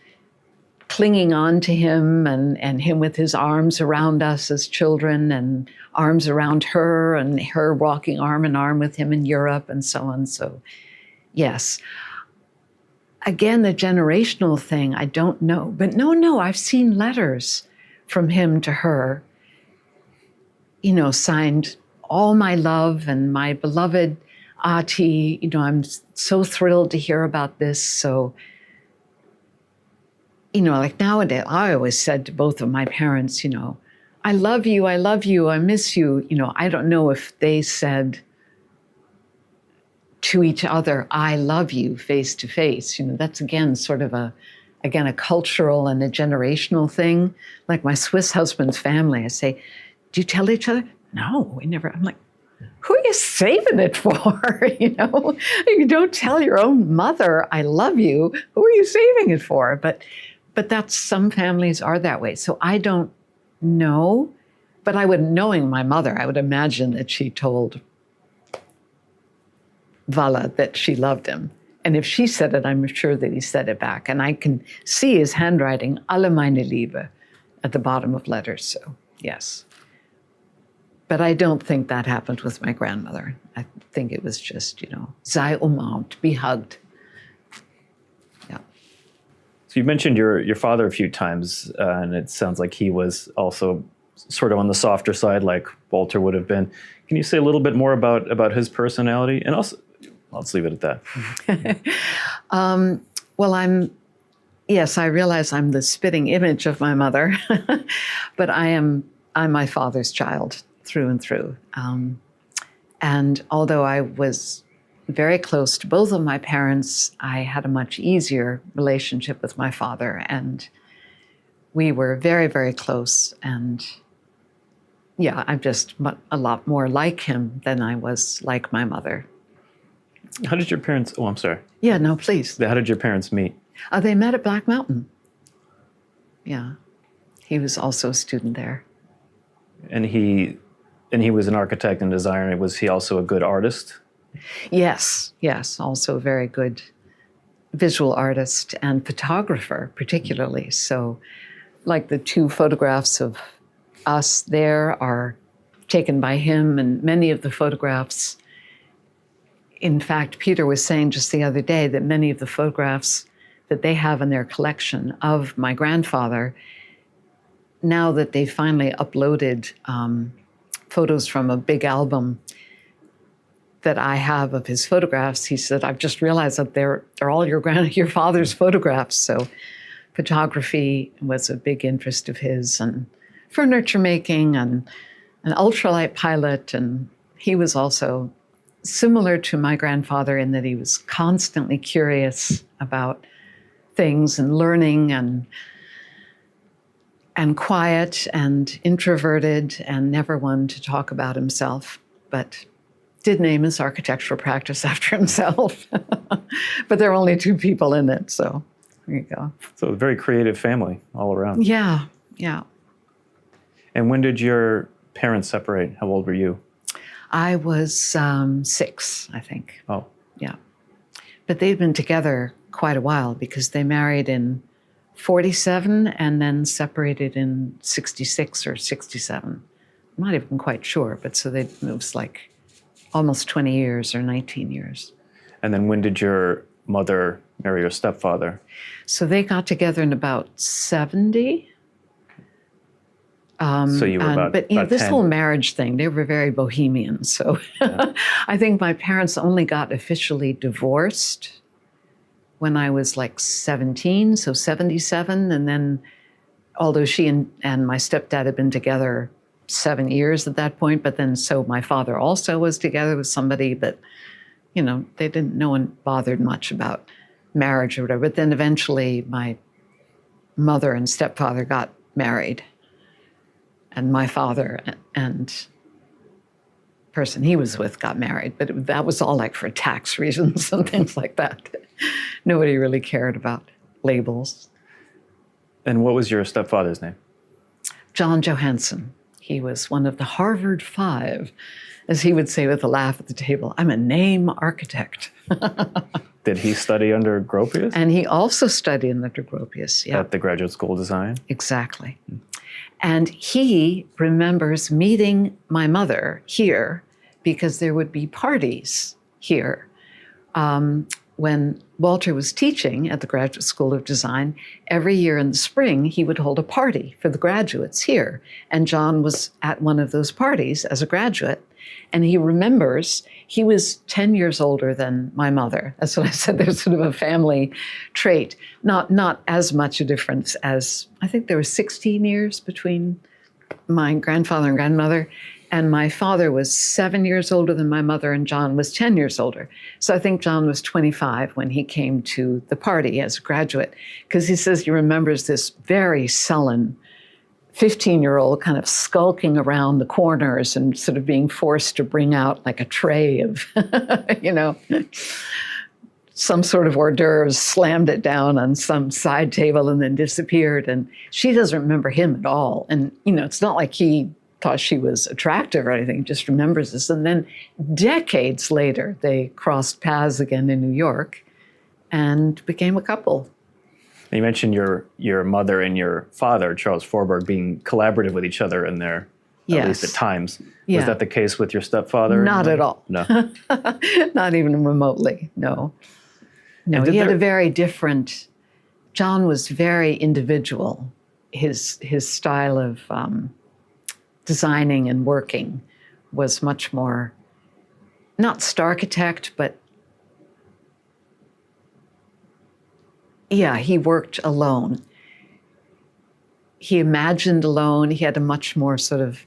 clinging on to him and him with his arms around us as children and arms around her and her walking arm in arm with him in Europe and so on. So, yes. Again, the generational thing, I don't know. But no, I've seen letters from him to her, signed all my love and my beloved Ati, I'm so thrilled to hear about this. So, like nowadays, I always said to both of my parents, I love you, I miss you. I don't know if they said to each other, I love you face to face. That's again, sort of a cultural and a generational thing. Like my Swiss husband's family, I say, do you tell each other? No, we never. I'm like, who are you saving it for? You don't tell your own mother, I love you. Who are you saving it for? But that's, some families are that way. So I don't know, but knowing my mother, I would imagine that she told Walla that she loved him. And if she said it, I'm sure that he said it back. And I can see his handwriting, alle meine Liebe, at the bottom of letters. So, yes. But I don't think that happened with my grandmother. I think it was just, sei umarmt, be hugged. Yeah. So you mentioned your father a few times, and it sounds like he was also sort of on the softer side, like Walter would have been. Can you say a little bit more about his personality? And also, I'll just leave it at that. Well, I realize I'm the spitting image of my mother, but I'm my father's child through and through. And although I was very close to both of my parents, I had a much easier relationship with my father, and we were very, very close. And yeah, I'm just a lot more like him than I was like my mother. How did your parents, I'm sorry. Yeah, no, please. How did your parents meet? They met at Black Mountain. Yeah, he was also a student there. And he was an architect and designer. Was he also a good artist? Yes, also a very good visual artist and photographer, particularly. So, like the 2 photographs of us there are taken by him, and many of the photographs, in fact, Peter was saying just the other day that many of the photographs that they have in their collection of my grandfather, now that they finally uploaded photos from a big album that I have of his photographs, he said, I've just realized that they're all your father's photographs. So photography was a big interest of his, and furniture making, and an ultralight pilot. And he was also similar to my grandfather in that he was constantly curious about things and learning, and quiet and introverted, and never one to talk about himself, but did name his architectural practice after himself. But there are only 2 people in it, so there you go. So a very creative family all around. Yeah. And when did your parents separate? How old were you? I was 6, I think. Oh. Yeah. But they'd been together quite a while, because they married in 47 and then separated in 66 or 67. I'm not even quite sure, but so it was like almost 20 years or 19 years. And then when did your mother marry your stepfather? So they got together in about 70. So you were about this 10. whole marriage thing, they were very bohemian. So yeah. I think my parents only got officially divorced when I was like 17, so 77. And then, although she and my stepdad had been together 7 years at that point, but then so my father also was together with somebody, but, no one bothered much about marriage or whatever. But then eventually my mother and stepfather got married. And my father and person he was with got married, but that was all like for tax reasons and things like that. Nobody really cared about labels. And what was your stepfather's name? John Johansen. He was one of the Harvard Five, as he would say with a laugh at the table. I'm a name architect. Did he study under Gropius? And he also studied under Gropius, yeah. At the Graduate School of Design? Exactly. And he remembers meeting my mother here because there would be parties here. When Walter was teaching at the Graduate School of Design, every year in the spring, he would hold a party for the graduates here. And John was at one of those parties as a graduate. And he remembers he was 10 years older than my mother. That's what I said. There's sort of a family trait. Not as much a difference as, I think there was 16 years between my grandfather and grandmother. And my father was 7 years older than my mother, and John was 10 years older. So I think John was 25 when he came to the party as a graduate, because he says he remembers this very sullen 15-year-old kind of skulking around the corners and sort of being forced to bring out like a tray of, some sort of hors d'oeuvres, slammed it down on some side table and then disappeared. And she doesn't remember him at all. And, it's not like he thought she was attractive or anything, just remembers this. And then decades later, they crossed paths again in New York and became a couple. You mentioned your mother and your father, Charles Forberg, being collaborative with each other in there, at least at times. Yeah. Was that the case with your stepfather? Not at all. No. Not even remotely, no. No, he had a very different, John was very individual. His style of designing and working was much more, not starchitect, but yeah, he worked alone. He imagined alone. He had a much more sort of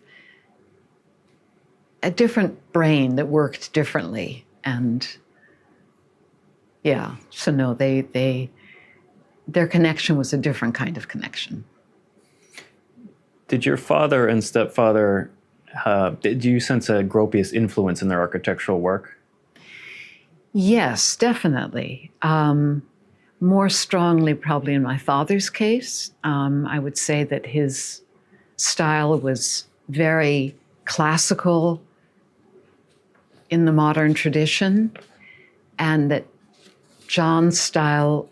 a different brain that worked differently. And yeah, so no, their connection was a different kind of connection. Did your father and stepfather, did you sense a Gropius influence in their architectural work? Yes, definitely. More strongly probably in my father's case. I would say that his style was very classical in the modern tradition, and that John's style,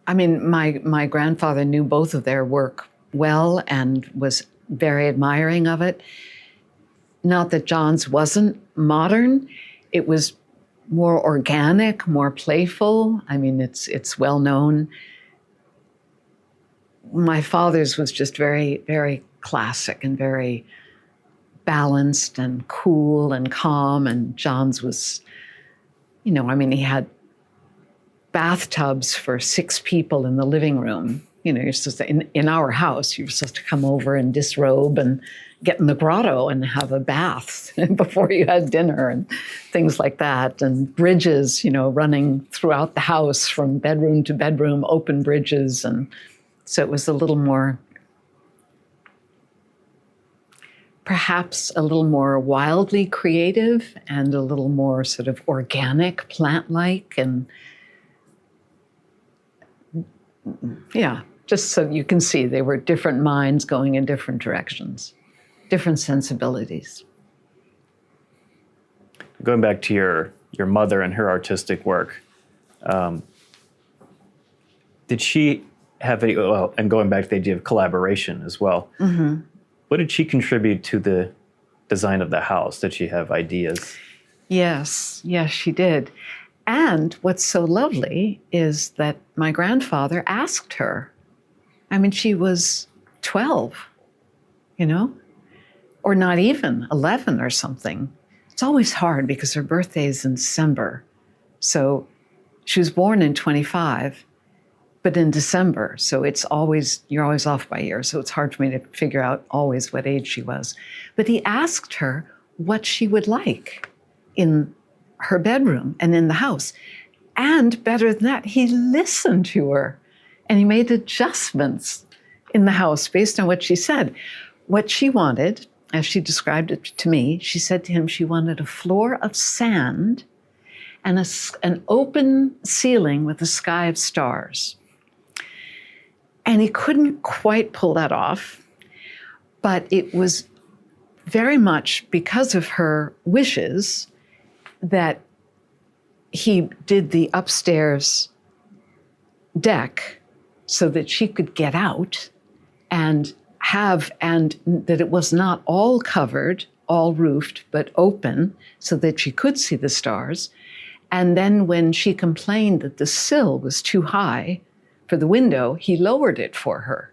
my grandfather knew both of their work well and was very admiring of it. Not that John's wasn't modern, it was more organic, more playful. It's well known. My father's was just very, very classic and very balanced and cool and calm, and John's was, he had bathtubs for 6 people in the living room. You're supposed to, in our house, you're supposed to come over and disrobe and get in the grotto and have a bath before you had dinner and things like that. And bridges, running throughout the house from bedroom to bedroom, open bridges. And so it was a little more, perhaps a little more wildly creative and a little more sort of organic, plant-like. And yeah, just so you can see they were different minds going in different directions, different sensibilities. Going back to your mother and her artistic work, did she have any, and going back to the idea of collaboration as well, what did she contribute to the design of the house? Did she have ideas? Yes, she did. And what's so lovely is that my grandfather asked her. She was 12, or not even 11 or something. It's always hard because her birthday is in December. So she was born in 25, but in December. So you're always off by a year. So it's hard for me to figure out always what age she was. But he asked her what she would like in her bedroom and in the house. And better than that, he listened to her and he made adjustments in the house based on what she said. What she wanted, as she described it to me, she said to him she wanted a floor of sand and an open ceiling with a sky of stars. And he couldn't quite pull that off, But it was very much because of her wishes that he did the upstairs deck so that she could get out and that it was not all covered, all roofed, but open so that she could see the stars. And then when she complained that the sill was too high for the window, he lowered it for her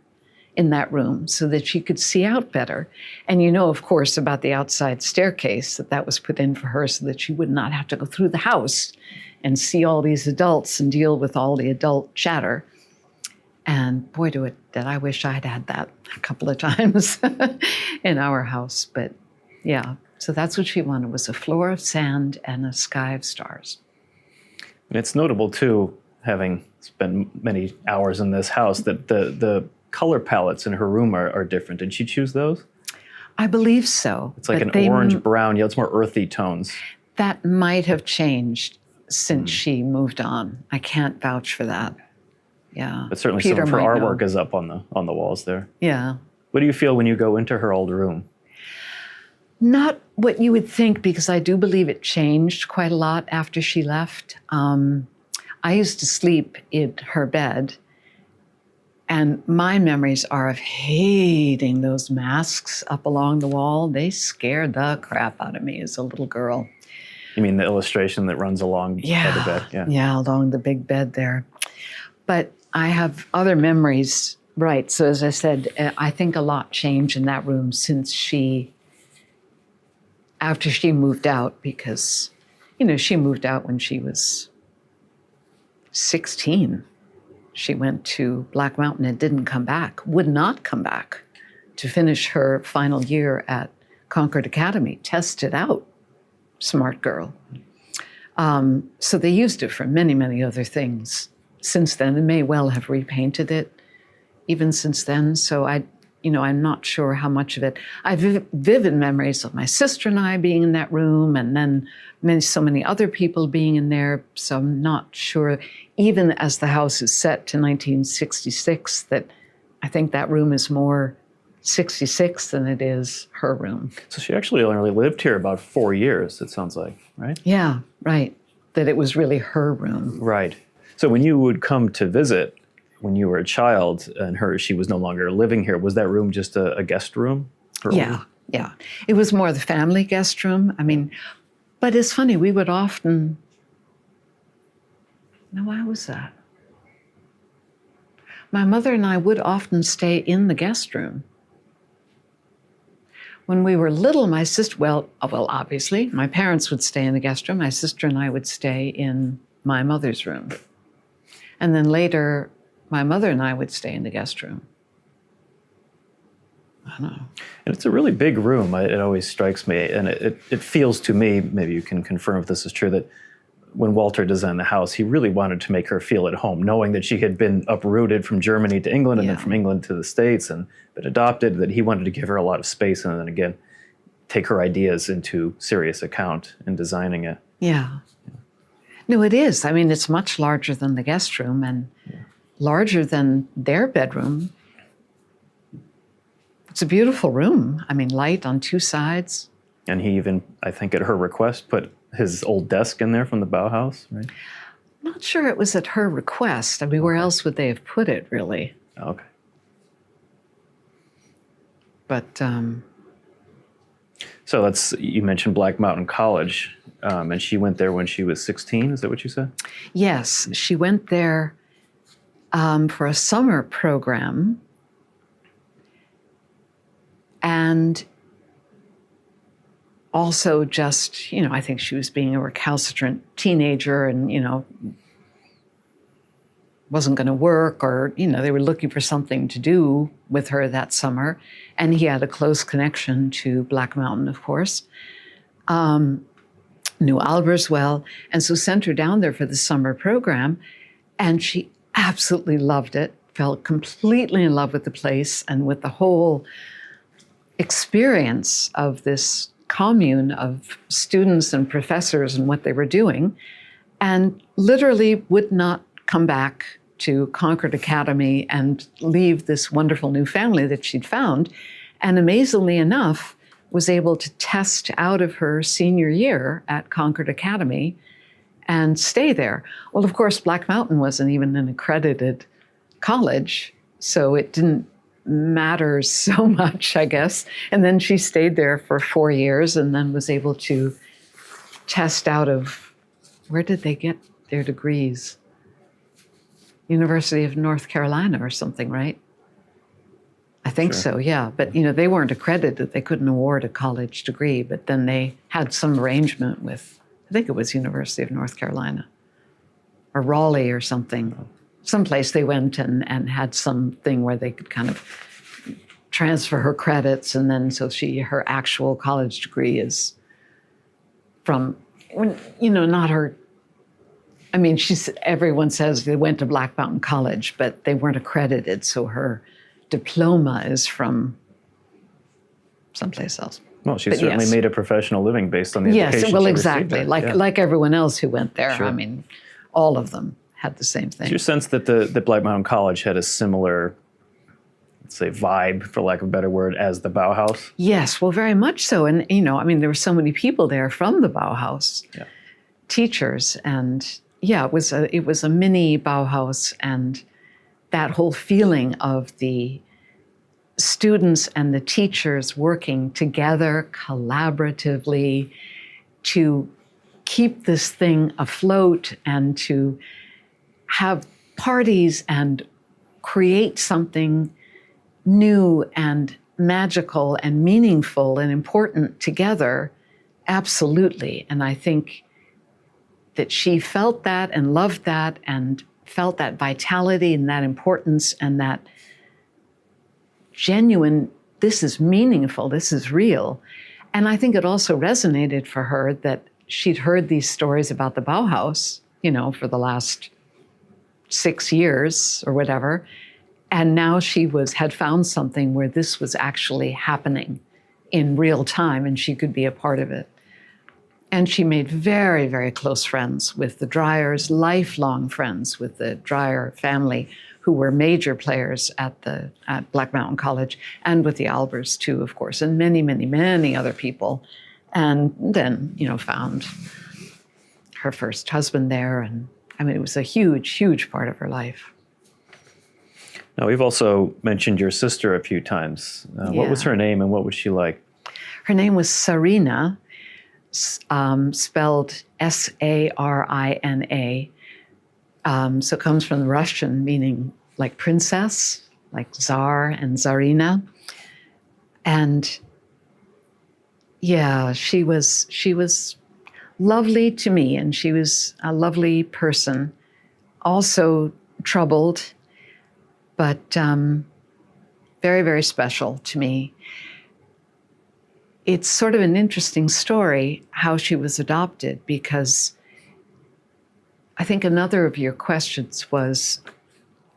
in that room so that she could see out better. And you know, of course, about the outside staircase, that was put in for her so that she would not have to go through the house and see all these adults and deal with all the adult chatter. And boy, did I wish I'd had that a couple of times in our house. But yeah, so that's what she wanted, was a floor of sand and a sky of stars. And it's notable, too, having spent many hours in this house, that the color palettes in her room are different. Did she choose those? I believe so. It's like an orange, brown, yellow. It's more earthy tones. That might have changed since she moved on. I can't vouch for that. Yeah. But certainly Peter some of her might artwork know. is up on the walls there. Yeah. What do you feel when you go into her old room? Not what you would think, because I do believe it changed quite a lot after she left. I used to sleep in her bed, and my memories are of hating those masks up along the wall. They scared the crap out of me as a little girl. You mean the illustration that runs along by the bed? Yeah, along the big bed there. But I have other memories, right. So as I said, I think a lot changed in that room after she moved out, because, you know, she moved out when she was 16. She went to Black Mountain and didn't come back, would not come back to finish her final year at Concord Academy, tested out. Smart girl. So they used it for many, many other things since then, and may well have repainted it even since then. So I'm not sure how much of it. I have vivid memories of my sister and I being in that room, and then so many other people being in there. So I'm not sure, even as the house is set to 1966, that I think that room is more 66 than it is her room. So she actually only lived here about 4 years, it sounds like, right? Yeah, right. That it was really her room. Right. So when you would come to visit, when you were a child and she was no longer living here, was that room just a guest room? Yeah. It was more the family guest room. I mean, but it's funny, we would often, now why was that? My mother and I would often stay in the guest room. When we were little, my sister, well, obviously, my parents would stay in the guest room. My sister and I would stay in my mother's room. And then later, my mother and I would stay in the guest room. I don't know. And it's a really big room. It always strikes me, and it feels to me, maybe you can confirm if this is true, that when Walter designed the house, he really wanted to make her feel at home, knowing that she had been uprooted from Germany to England and then from England to the States and been adopted, that he wanted to give her a lot of space and then again, take her ideas into serious account in designing it. Yeah. No, it is. I mean, it's much larger than the guest room and larger than their bedroom. It's a beautiful room. I mean, light on two sides. And he even, I think at her request, put his old desk in there from the Bauhaus, right? I'm not sure it was at her request. I mean, where else would they have put it, really? Okay. But, So you mentioned Black Mountain College, and she went there when she was 16, is that what you said? yes, she went there for a summer program. And also just, I think she was being a recalcitrant teenager and, wasn't going to work, or, they were looking for something to do with her that summer. And he had a close connection to Black Mountain, of course. Knew Albers well, and so sent her down there for the summer program. And she absolutely loved it, fell completely in love with the place and with the whole experience of this commune of students and professors and what they were doing, and literally would not come back to Concord Academy and leave this wonderful new family that she'd found. and amazingly enough, was able to test out of her senior year at Concord Academy and stay there. Well, of course, Black Mountain wasn't even an accredited college, so it didn't matter so much, I guess. And then she stayed there for 4 years and then was able to test out of, where did they get their degrees? University of North Carolina or something, right? I think so, yeah. But, they weren't accredited. They couldn't award a college degree, but then they had some arrangement with, I think it was University of North Carolina or Raleigh or something. Someplace they went and had something where they could kind of transfer her credits, and then so her actual college degree is from, not her. I mean, everyone says they went to Black Mountain College, but they weren't accredited, so her diploma is from someplace else. Well, she certainly made a professional living based on the education Yes, well, she exactly. received. Like everyone else who went there. Sure. I mean, all of them had the same thing. Is your sense that the Black Mountain College had a similar, let's say, vibe, for lack of a better word, as the Bauhaus? Yes, well, very much so. And, there were so many people there from the Bauhaus, teachers. And it was a mini Bauhaus. And that whole feeling of the students and the teachers working together collaboratively to keep this thing afloat and to have parties and create something new and magical and meaningful and important together, absolutely. And I think that she felt that and loved that and felt that vitality and that importance and that genuine, this is meaningful, this is real. And I think it also resonated for her that she'd heard these stories about the Bauhaus, for the last 6 years or whatever. And now she had found something where this was actually happening in real time and she could be a part of it. And she made very, very close friends with the Dryers, lifelong friends with the Dryer family, who were major players at Black Mountain College, and with the Albers too, of course, and many, many, many other people. And then, found her first husband there. And I mean, it was a huge, huge part of her life. Now, we've also mentioned your sister a few times. What was her name and what was she like? Her name was Sarina, spelled Sarina. So it comes from the Russian, meaning like princess, like Tsar and Sarina. And she was lovely to me, and she was a lovely person, also troubled, but very, very special to me. It's sort of an interesting story how she was adopted, because I think another of your questions was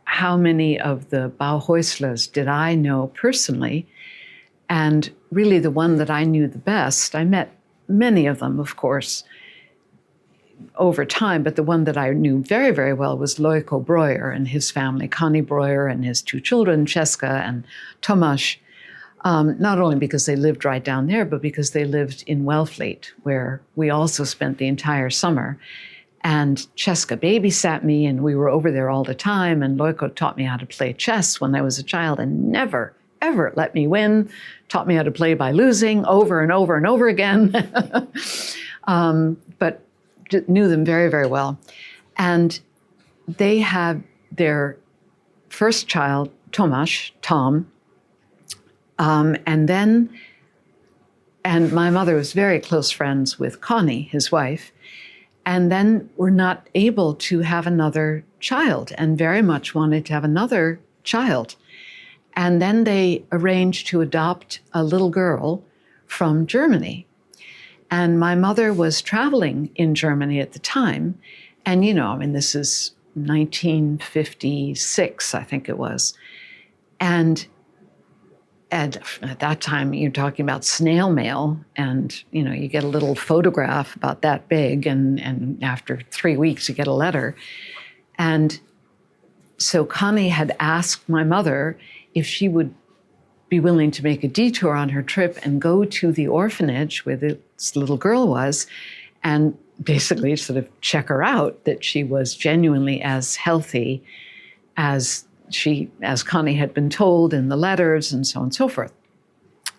how many of the Bauhäuslers did I know personally? And really the one that I knew the best, I met many of them, of course, over time, but the one that I knew very, very well was Lojko Breuer and his family, Connie Breuer and his 2 children, Czeska and Tomasz, not only because they lived right down there, but because they lived in Wellfleet, where we also spent the entire summer. And Czeska babysat me, and we were over there all the time, and Lojko taught me how to play chess when I was a child and never, ever let me win, taught me how to play by losing over and over and over again. But knew them very, very well. And they had their first child, Tomasz, Tom, and my mother was very close friends with Connie, his wife, and then were not able to have another child and very much wanted to have another child. And then they arranged to adopt a little girl from Germany. And my mother was traveling in Germany at the time. And, this is 1956, I think it was. And at that time, you're talking about snail mail. And, you get a little photograph about that big. And after 3 weeks, you get a letter. And so Connie had asked my mother if she would be willing to make a detour on her trip and go to the orphanage where this little girl was and basically sort of check her out, that she was genuinely as healthy as Connie had been told in the letters, and so on and so forth.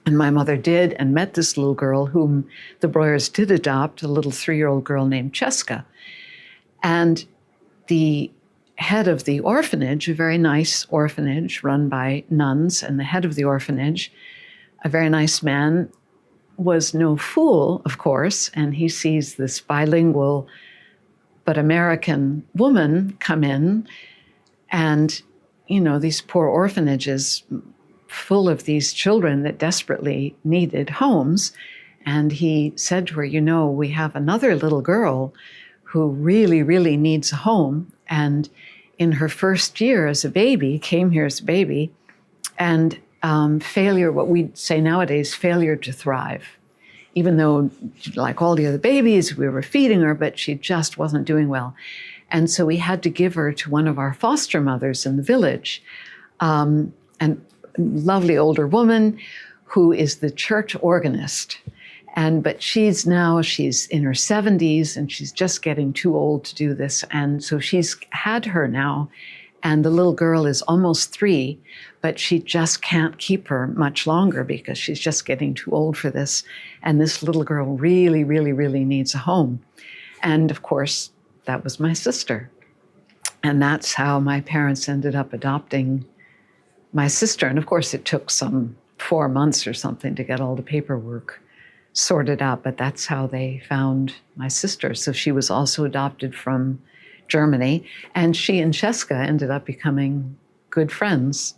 And my mother did, and met this little girl whom the Breuers did adopt, a little 3-year-old girl named Cheska. And the head of the orphanage, a very nice orphanage run by nuns, and the head of the orphanage, a very nice man, was no fool, of course, and he sees this bilingual but American woman come in, and, you know, these poor orphanages full of these children that desperately needed homes. And he said to her, you know, we have another little girl who really, really needs a home. And in her first year as a baby, came here as a baby, and failure, what we'd say nowadays, failure to thrive. Even though, like all the other babies, we were feeding her, but she just wasn't doing well. And so we had to give her to one of our foster mothers in the village, and lovely older woman who is the church organist. But she's in her 70s, and she's just getting too old to do this. And so she's had her now, and the little girl is almost 3, but she just can't keep her much longer because she's just getting too old for this. And this little girl really, really, really needs a home. And of course, that was my sister. And that's how my parents ended up adopting my sister. And of course, it took some 4 months or something to get all the paperwork sorted out, but that's how they found my sister. So she was also adopted from Germany, and she and Cheska ended up becoming good friends.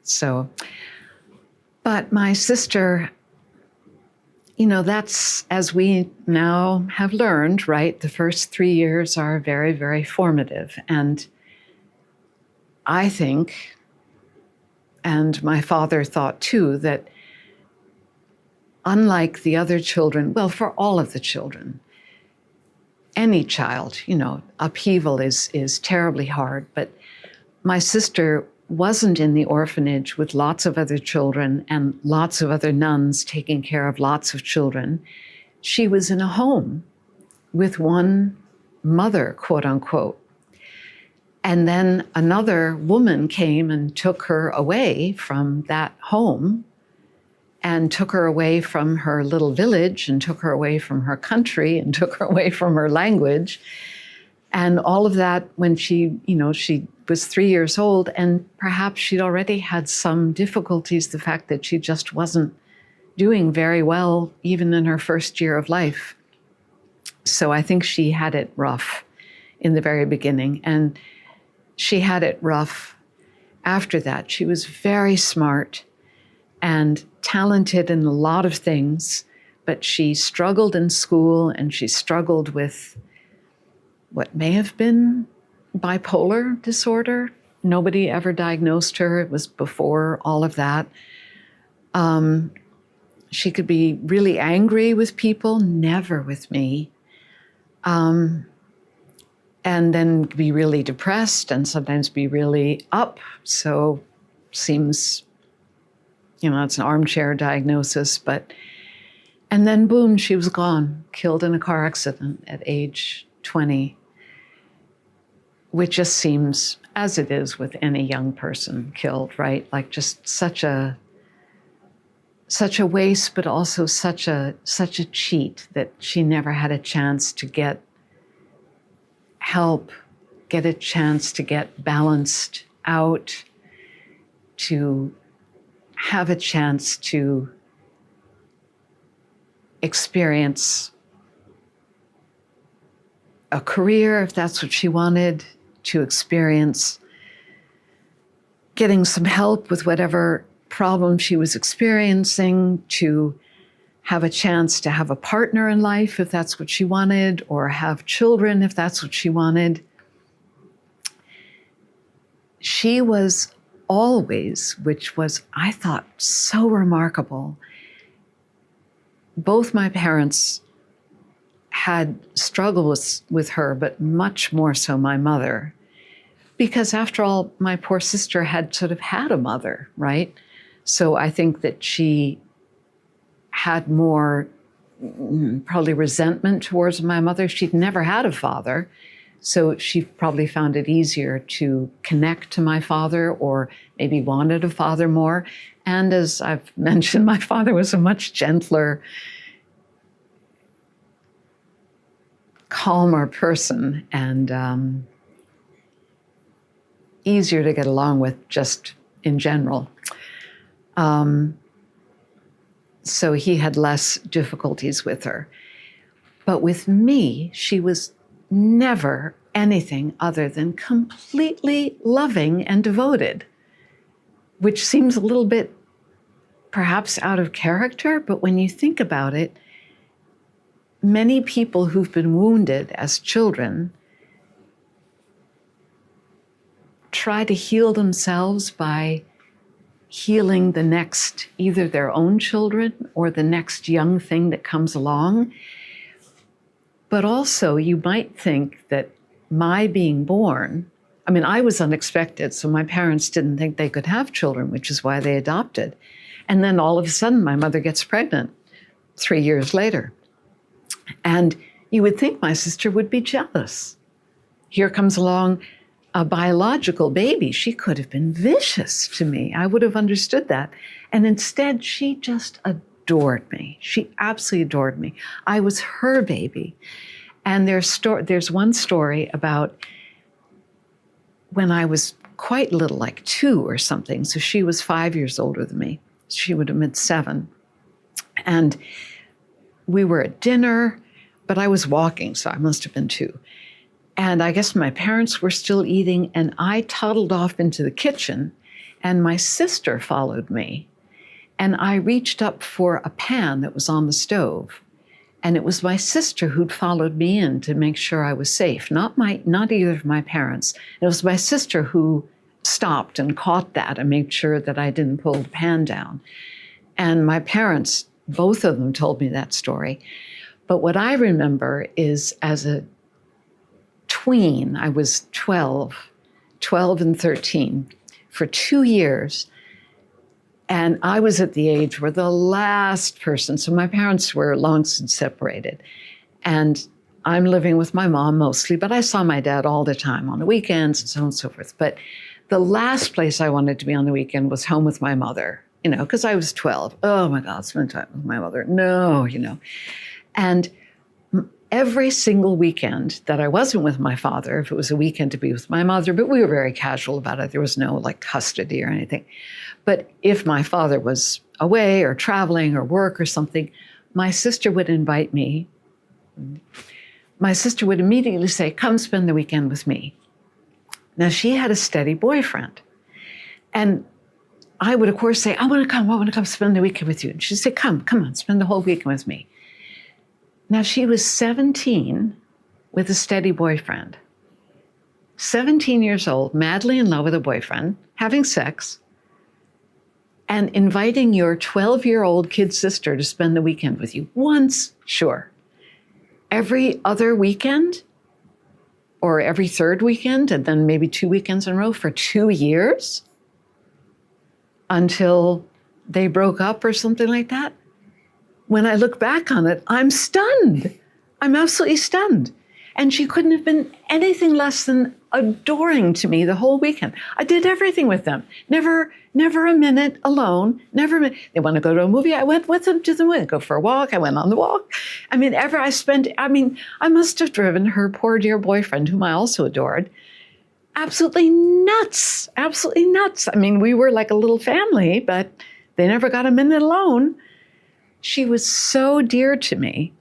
So, but my sister, you know, that's, as we now have learned, right? The first 3 years are very, very formative. And I think, and my father thought too, that unlike the other children, well, for all of the children, any child, you know, upheaval is terribly hard. But my sister wasn't in the orphanage with lots of other children and lots of other nuns taking care of lots of children. She was in a home with one mother, quote unquote. And then another woman came and took her away from that home, and took her away from her little village, and took her away from her country, and took her away from her language. And all of that when she was 3 years old, and perhaps she'd already had some difficulties, the fact that she just wasn't doing very well, even in her first year of life. So I think she had it rough in the very beginning. And she had it rough after that. She was very smart and talented in a lot of things, but she struggled in school, and she struggled with what may have been bipolar disorder. Nobody ever diagnosed her. It was before all of that. She could be really angry with people, never with me. And then be really depressed, and sometimes be really up. So seems, you know, it's an armchair diagnosis, and then boom, she was gone, killed in a car accident at age 20, which just seems, as it is with any young person killed, right? Like just such a waste, but also such a cheat that she never had a chance to get help, get a chance to get balanced out, to have a chance to experience a career, if that's what she wanted, to experience getting some help with whatever problem she was experiencing, to have a chance to have a partner in life, if that's what she wanted, or have children, if that's what she wanted. She was always, which was, I thought, so remarkable. Both my parents had struggles with her, but much more so my mother. Because after all, my poor sister had sort of had a mother, right? So I think that she had more probably resentment towards my mother. She'd never had a father, so she probably found it easier to connect to my father, or maybe wanted a father more. And as I've mentioned, my father was a much gentler, calmer person, and easier to get along with just in general. So he had less difficulties with her. But with me, she was never anything other than completely loving and devoted, which seems a little bit perhaps out of character, but when you think about it, many people who've been wounded as children try to heal themselves by healing the next, either their own children or the next young thing that comes along. But also, you might think that my being born, I mean, I was unexpected, so my parents didn't think they could have children, which is why they adopted. And then all of a sudden, my mother gets pregnant 3 years later. And you would think my sister would be jealous. Here comes along a biological baby. She could have been vicious to me. I would have understood that. And instead, she just adored me. She absolutely adored me. I was her baby. And there's one story about when I was quite little, like 2 or something. So she was 5 years older than me. She would have been 7. And we were at dinner, but I was walking, so I must have been 2. And I guess my parents were still eating, and I toddled off into the kitchen, and my sister followed me. And I reached up for a pan that was on the stove. And it was my sister who'd followed me in to make sure I was safe, not either of my parents. It was my sister who stopped and caught that and made sure that I didn't pull the pan down. And my parents, both of them, told me that story. But what I remember is as a tween, I was 12 and 13 for 2 years. And I was at the age where the last person, so my parents were long since separated. And I'm living with my mom mostly, but I saw my dad all the time on the weekends and so on and so forth. But the last place I wanted to be on the weekend was home with my mother, because I was 12. Oh my God, spend time with my mother. No, And every single weekend that I wasn't with my father, if it was a weekend to be with my mother, but we were very casual about it. There was no custody or anything. But if my father was away or traveling or work or something, my sister would invite me. My sister would immediately say, come spend the weekend with me. Now, she had a steady boyfriend. And I would, of course, say, I want to come spend the weekend with you. And she'd say, come on, spend the whole weekend with me. Now, she was 17 with a steady boyfriend. 17 years old, madly in love with a boyfriend, having sex, and inviting your 12-year-old kid sister to spend the weekend with you. Once, sure. Every other weekend, or every third weekend, and then maybe 2 weekends in a row for 2 years until they broke up or something like that. When I look back on it, I'm stunned. I'm absolutely stunned. And she couldn't have been anything less than adoring to me the whole weekend. I did everything with them. Never a minute alone. Never a minute. They want to go to a movie. I went with them to the movie. Go for a walk. I went on the walk. I must have driven her poor dear boyfriend, whom I also adored, absolutely nuts. Absolutely nuts. We were like a little family, but they never got a minute alone. She was so dear to me.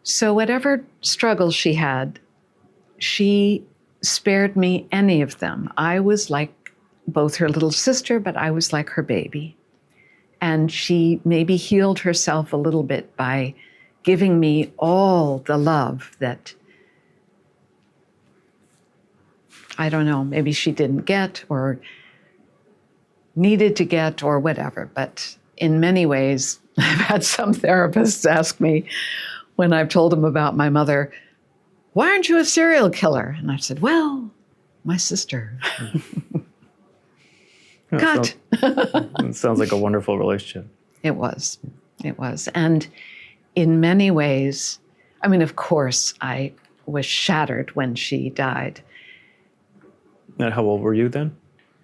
So whatever struggles she had, she spared me any of them. I was like both her little sister, but I was like her baby. And she maybe healed herself a little bit by giving me all the love that, I don't know, maybe she didn't get or needed to get or whatever. But in many ways, I've had some therapists ask me when I've told them about my mother, why aren't you a serial killer? And I've said, well, my sister. cut. It sounds like a wonderful relationship. It was. It was. And in many ways, I mean, of course, I was shattered when she died. And how old were you then?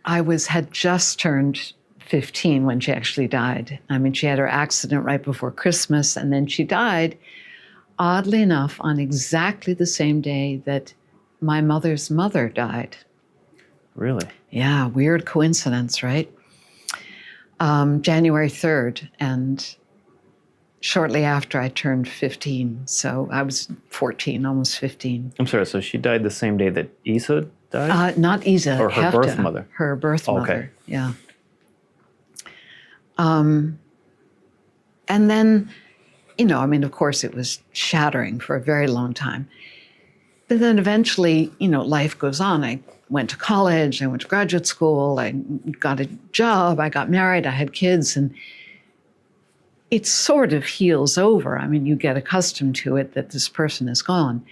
Had just turned 15 when she actually died. I mean, she had her accident right before Christmas, and then she died, oddly enough, on exactly the same day that my mother's mother died. Really? Yeah, weird coincidence, right? January 3rd, and shortly after I turned 15. So I was 14, almost 15. I'm sorry, so she died the same day that Isa died? Not Isa. Or her Hefta, birth mother? Her birth Okay. mother, yeah. And then, I mean, of course, it was shattering for a very long time. But then eventually, life goes on. I went to college, I went to graduate school, I got a job, I got married, I had kids, and it sort of heals over. I mean, you get accustomed to it that this person is gone.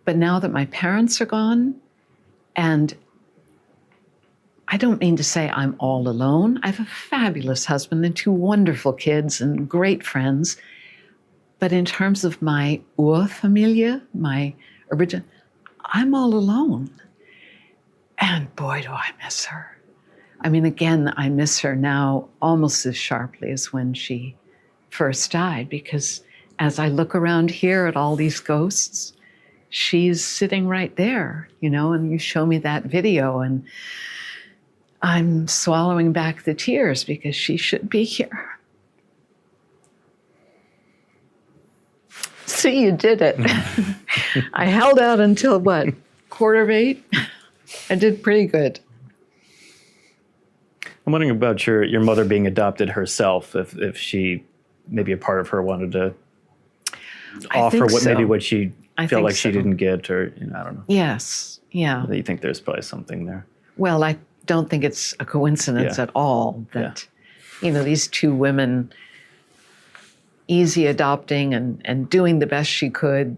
But now that my parents are gone, and I don't mean to say I'm all alone. I have a fabulous husband and 2 wonderful kids and great friends. But in terms of my Urfamilie, my original, I'm all alone. And boy, do I miss her. I mean, again, I miss her now almost as sharply as when she first died, because as I look around here at all these ghosts, she's sitting right there, and you show me that video and I'm swallowing back the tears because she should be here. See, you did it. I held out until what, 7:45? I did pretty good. I'm wondering about your mother being adopted herself, if she, maybe a part of her wanted to offer what she felt like she didn't get, or I don't know. Yes, yeah. You think there's probably something there. Well, I don't think it's a coincidence at all that, these 2 women, easy adopting and doing the best she could,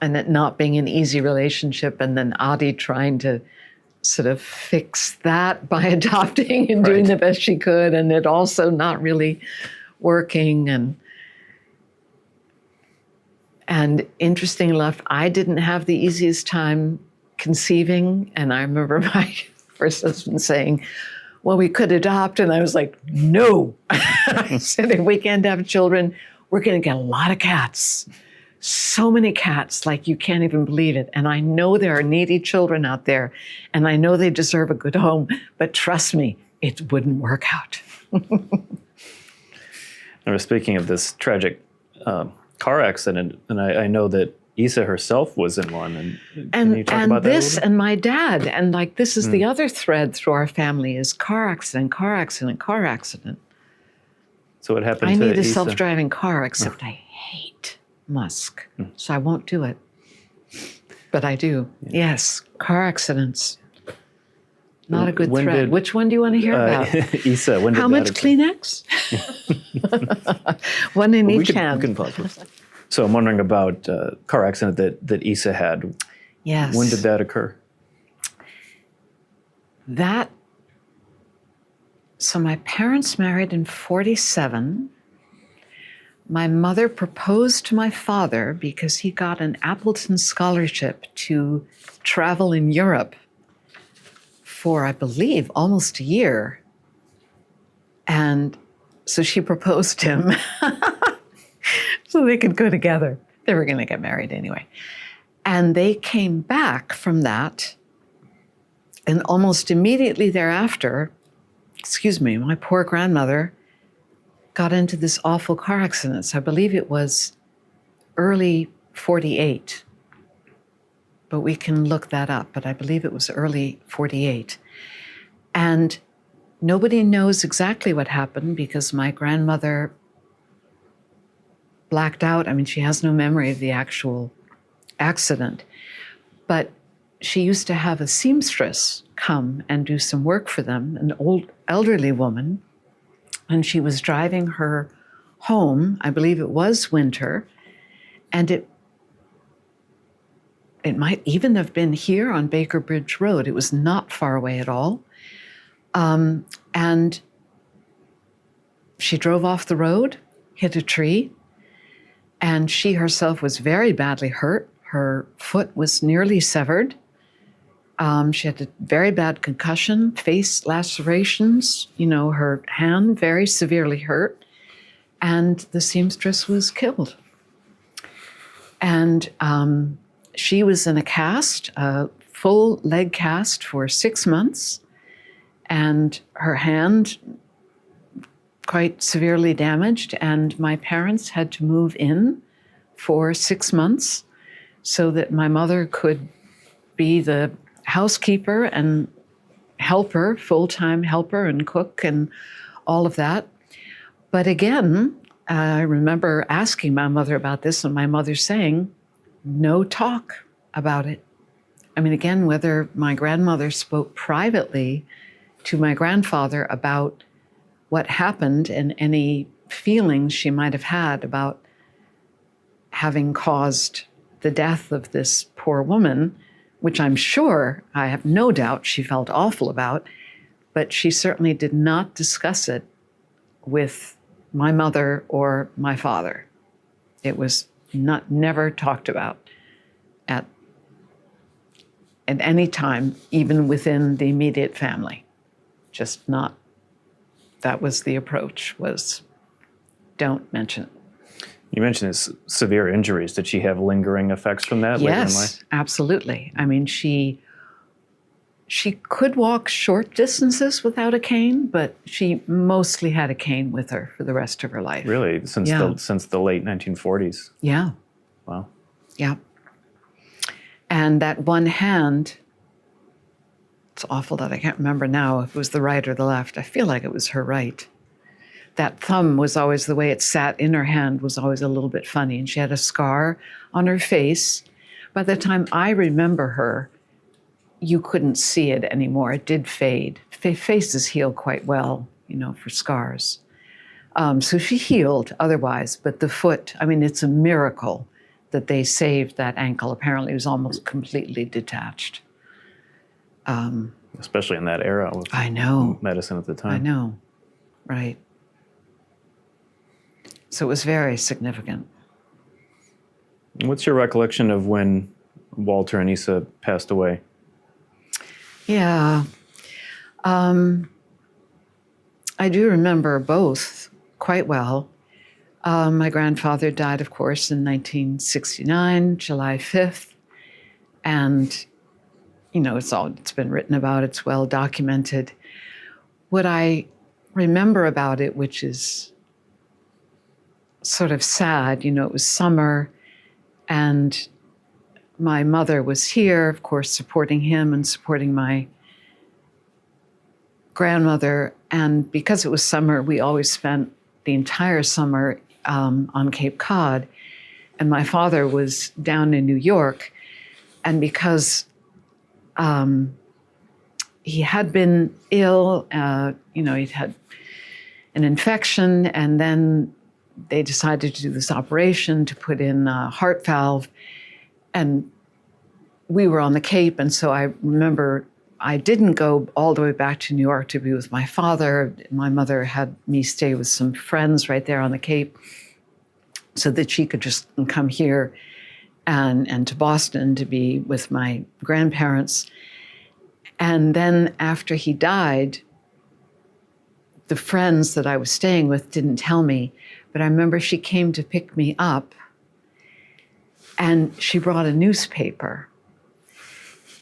and it not being an easy relationship, and then Ati trying to sort of fix that by adopting and doing the best she could, and it also not really working. And interesting enough, I didn't have the easiest time conceiving, and I remember my first husband saying, well, we could adopt, and I was like, no. I said, if we can't have children, we're going to get a lot of cats. So many cats, like you can't even believe it. And I know there are needy children out there, and I know they deserve a good home, but trust me, it wouldn't work out. I was speaking of this tragic car accident, and I know that Isa herself was in one. And can you talk about that this, and my dad, and like this is the other thread through our family is car accident, car accident, car accident. So what happened to Isa? I need a Isa? Self-driving car, except I hate Musk, so I won't do it. But I do. Yes, car accidents. Not a good thread. Which one do you want to hear about? Isa, when did How much Kleenex? One in each hand. We can pause this. So I'm wondering about car accident that Isa had. Yes. When did that occur? So my parents married in 1947. My mother proposed to my father because he got an Appleton scholarship to travel in Europe for, I believe, almost a year. And so she proposed to him so they could go together. They were going to get married anyway. And they came back from that. And almost immediately thereafter, my poor grandmother got into this awful car accident. So I believe it was early 1948. But we can look that up. But I believe it was early 1948. And nobody knows exactly what happened because my grandmother blacked out. I mean, she has no memory of the actual accident. But she used to have a seamstress come and do some work for them, an old elderly woman. And she was driving her home. I believe it was winter. And it might even have been here on Baker Bridge Road. It was not far away at all. And she drove off the road, hit a tree, and she herself was very badly hurt. Her foot was nearly severed. She had a very bad concussion, face lacerations, her hand very severely hurt, and the seamstress was killed. And she was in a cast, a full leg cast for 6 months, and her hand quite severely damaged, and my parents had to move in for 6 months so that my mother could be the housekeeper and helper, full-time helper and cook and all of that. But again, I remember asking my mother about this and my mother saying, no talk about it. I mean, again, whether my grandmother spoke privately to my grandfather about what happened and any feelings she might have had about having caused the death of this poor woman, which I'm sure, I have no doubt she felt awful about, but she certainly did not discuss it with my mother or my father. It was never talked about at any time, even within the immediate family. Just not. That was the approach, was don't mention it. You mentioned severe injuries. Did she have lingering effects from that later in life? Yes, absolutely. I mean, she could walk short distances without a cane, but she mostly had a cane with her for the rest of her life. Really? Since the late 1940s? Yeah. Wow. Yeah. And that one hand, it's awful that I can't remember now if it was the right or the left. I feel like it was her right. That thumb was always, the way it sat in her hand was always a little bit funny. And she had a scar on her face. By the time I remember her, you couldn't see it anymore. It did fade. Faces heal quite well, for scars. So she healed otherwise, but the foot, I mean, it's a miracle that they saved that ankle. Apparently it was almost completely detached. Especially in that era with medicine at the time. I know, right. So it was very significant. What's your recollection of when Walter and Isa passed away? Yeah. I do remember both quite well. My grandfather died, of course, in 1969, July 5th. And, it's been written about, it's well documented. What I remember about it, which is sort of sad, it was summer, and my mother was here, of course, supporting him and supporting my grandmother. And because it was summer, we always spent the entire summer on Cape Cod. And my father was down in New York. And because he had been ill, he'd had an infection, and then they decided to do this operation to put in a heart valve. And we were on the Cape, and so I remember I didn't go all the way back to New York to be with my father. My mother had me stay with some friends right there on the Cape so that she could just come here and to Boston to be with my grandparents. And then after he died, the friends that I was staying with didn't tell me, but I remember she came to pick me up, and she brought a newspaper.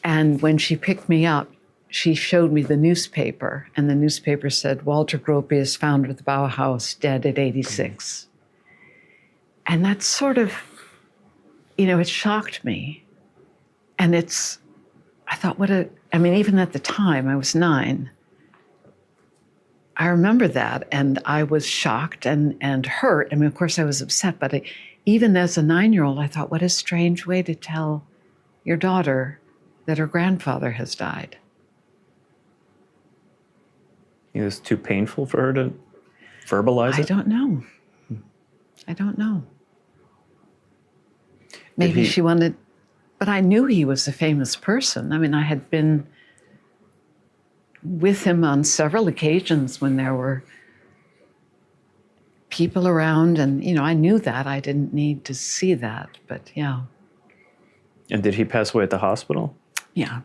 And when she picked me up, she showed me the newspaper, and the newspaper said, Walter Gropius, founder of the Bauhaus, dead at 86. And that sort of, it shocked me. And I thought, even at the time, I was 9, I remember that, and I was shocked and hurt. Of course, I was upset, but even as a 9-year-old, I thought, what a strange way to tell your daughter that her grandfather has died. It was too painful for her to verbalize it? I don't know. Maybe she wanted, but I knew he was a famous person. I had been with him on several occasions when there were people around, and I knew that. I didn't need to see that, but yeah. And did he pass away at the hospital? Yeah.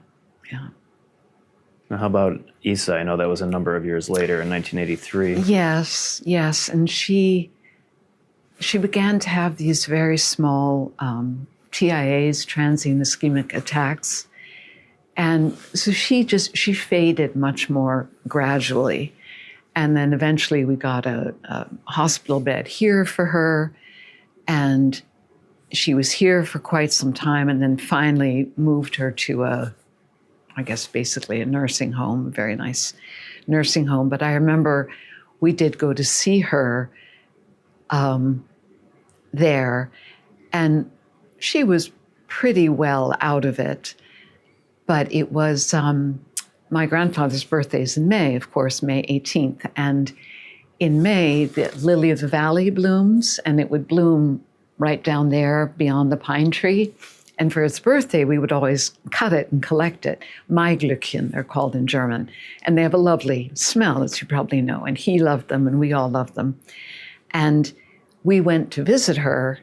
Now, how about Isa? I know that was a number of years later in 1983. Yes, and she began to have these very small TIAs, transient ischemic attacks, and so she faded much more gradually. And then eventually we got a hospital bed here for her, and she was here for quite some time, and then finally moved her to basically a nursing home, a very nice nursing home. But I remember we did go to see her there, and she was pretty well out of it. But it was my grandfather's birthday is in May, of course, May 18th. And in May, the lily of the valley blooms, and it would bloom right down there beyond the pine tree. And for his birthday, we would always cut it and collect it. Maiglöckchen, they're called in German. And they have a lovely smell, as you probably know. And he loved them, and we all loved them. And we went to visit her